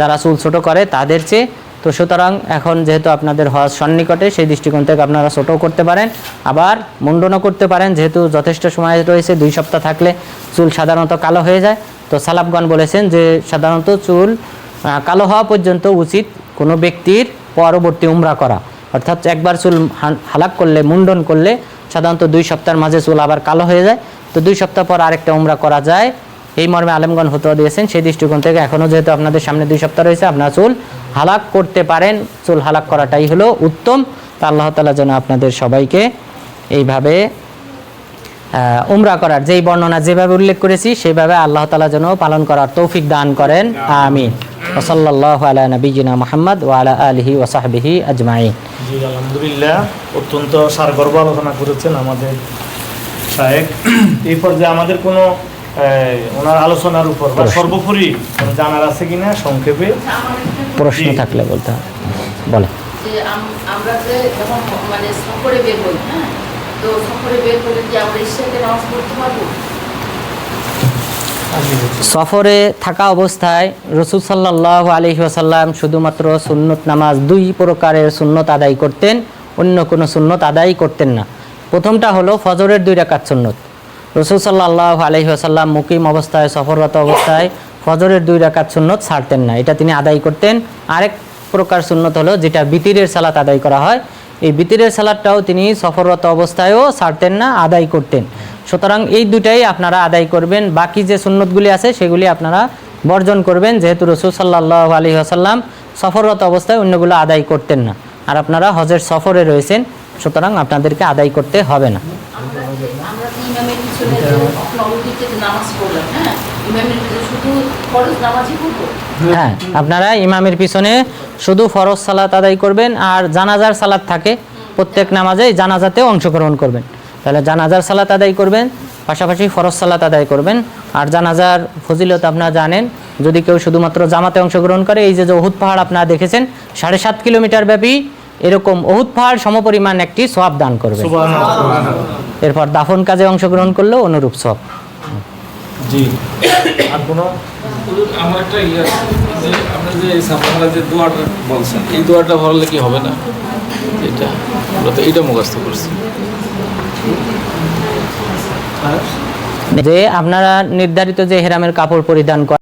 যারা চুল ছোট করে তাদের চেয়ে। তো সুতরাং এখন যেহেতু আপনাদের হজ সন্নিকটে, সেই দৃষ্টিকোণ থেকে আপনারা ছোটও করতে পারেন, আবার মুন্ডনও করতে পারেন। যেহেতু যথেষ্ট সময় রয়েছে, 2 সপ্তাহ থাকলে চুল সাধারণত কালো হয়ে যায়। তো সালাফগণ বলেছেন যে সাধারণত চুল কালো হওয়া পর্যন্ত উচিত কোনো ব্যক্তির পরবর্তী উমরা করা, অর্থাৎ একবার চুল হালাক করলে, মুন্ডন করলে সাধারণত 2 সপ্তাহের মাঝে চুল আবার কালো হয়ে যায়। তো 2 সপ্তাহ পর আরেকটা উমরা করা যায়, এই মর্মে আলেমগণ ফতোয়া দিয়েছেন। সেই দৃষ্টিকোণ থেকে এখনও যেহেতু আপনাদের সামনে 2 সপ্তাহ রয়েছে, আপনারা চুল হালাক করতে পারেন। চুল হালাক করাটাই হলো উত্তম। তা আল্লাহ তাআলা যেন আপনাদের সবাইকে এইভাবে উমরা করার যেই বর্ণনা যেভাবে উল্লেখ করেছি সেইভাবে আল্লাহ তাআলা যেন পালন করার তৌফিক দান করেন। আমিন। ওয়া সাল্লাল্লাহু আলা নবিয়িনা মুহাম্মদ ওয়া আলা আলিহি ওয়া সাহবিহি আজমাইন। জি, আলহামদুলিল্লাহ, অত্যন্ত সারগর্ভ আলোচনা করেছেন আমাদের শায়েখ। এই পর্যায়ে আমাদের কোনো ওনার আলোচনার উপর বা সর্বোপরি জানার আছে কিনা সংক্ষেপে প্রশ্ন থাকলে বলতে হবে, বলে। যে আমরা যে যখন মানে সফরে বের হই, হ্যাঁ, তো সফরে বের হলে কি আমরা ইশাকে নামাজ পড়তে পারবো? সফরে থাকা অবস্থায় রাসূল সাল্লাল্লাহু আলাইহি ওয়াসাল্লাম শুধুমাত্র সুন্নত নামাজ 2 প্রকারের সুন্নত আদায় করতেন, অন্য কোনো সুন্নত আদায় করতেন না। প্রথমটা হলো ফজরের 2 রাকাত সুন্নত। রাসূল সাল্লাল্লাহু আলাইহি ওয়াসাল্লাম মুকিম অবস্থায়, সফররত অবস্থায় ফজরের 2 রাকাত সুন্নত ছাড়তেন না, এটা তিনি আদায় করতেন। আরেক প্রকার সুন্নত হলো যেটা বিতিরের সালাত আদায় করা হয়, এই বিতিরের সালাতটাও তিনি সফররত অবস্থায়ও ছাড়তেন না, আদায় করতেন। সুতরাং এই দুটাই আপনারা আদায় করবেন। বাকি যে সুন্নতগুলি আছে সেগুলি আপনারা বর্জন করবেন, যেহেতু রাসূল সাল্লাল্লাহু আলাইহি ওয়াসাল্লাম সফররত অবস্থায় অন্যগুলো আদায় করতেন না। আর আপনারা হজের সফরে রয়েছেন, সুতরাং আপনাদেরকে আদায় করতে হবে না। আমরা কি ইমামের পিছনে নববীতে নামাজ পড়লাম, হ্যাঁ, ইমামের পিছনে শুধু ফরজ নামাজই পড়বো? হ্যাঁ, আপনারা ইমামের পিছনে শুধু ফরজ সালাত আদায় করবেন, আর জানাজার সালাত থাকে প্রত্যেক নামাজে, জানাজাতেও অংশগ্রহণ করবেন। তাহলে জানাজার সালাত আদায় করবেন, পাশাপাশি ফরজ সালাত আদায় করবেন। আর জানাজার ফজিলত আপনারা জানেন, যদি কেউ শুধুমাত্র জামাতে অংশগ্রহণ করে, এই যে উহুদ পাহাড় আপনারা দেখেছেন 7.5 কিলোমিটার ব্যাপী, এরকম উহুদ পাহাড় সমপরিমাণ একটি সওয়াব দান করবে। এরপর দাফন কাজে অংশগ্রহণ করলেও অনুরূপ সওয়াব। জি, আর কোনো আমার একটা ইয়ে আছে যে আপনি যে সাফারা যে দোয়াটা বলছেন, এই দোয়াটা পড়লে কি হবে না? এটা আমরা তো এইটা মুখস্থ করছি। যে আপনারা নির্ধারিত যে হেরামের কাপড় পরিধান করেন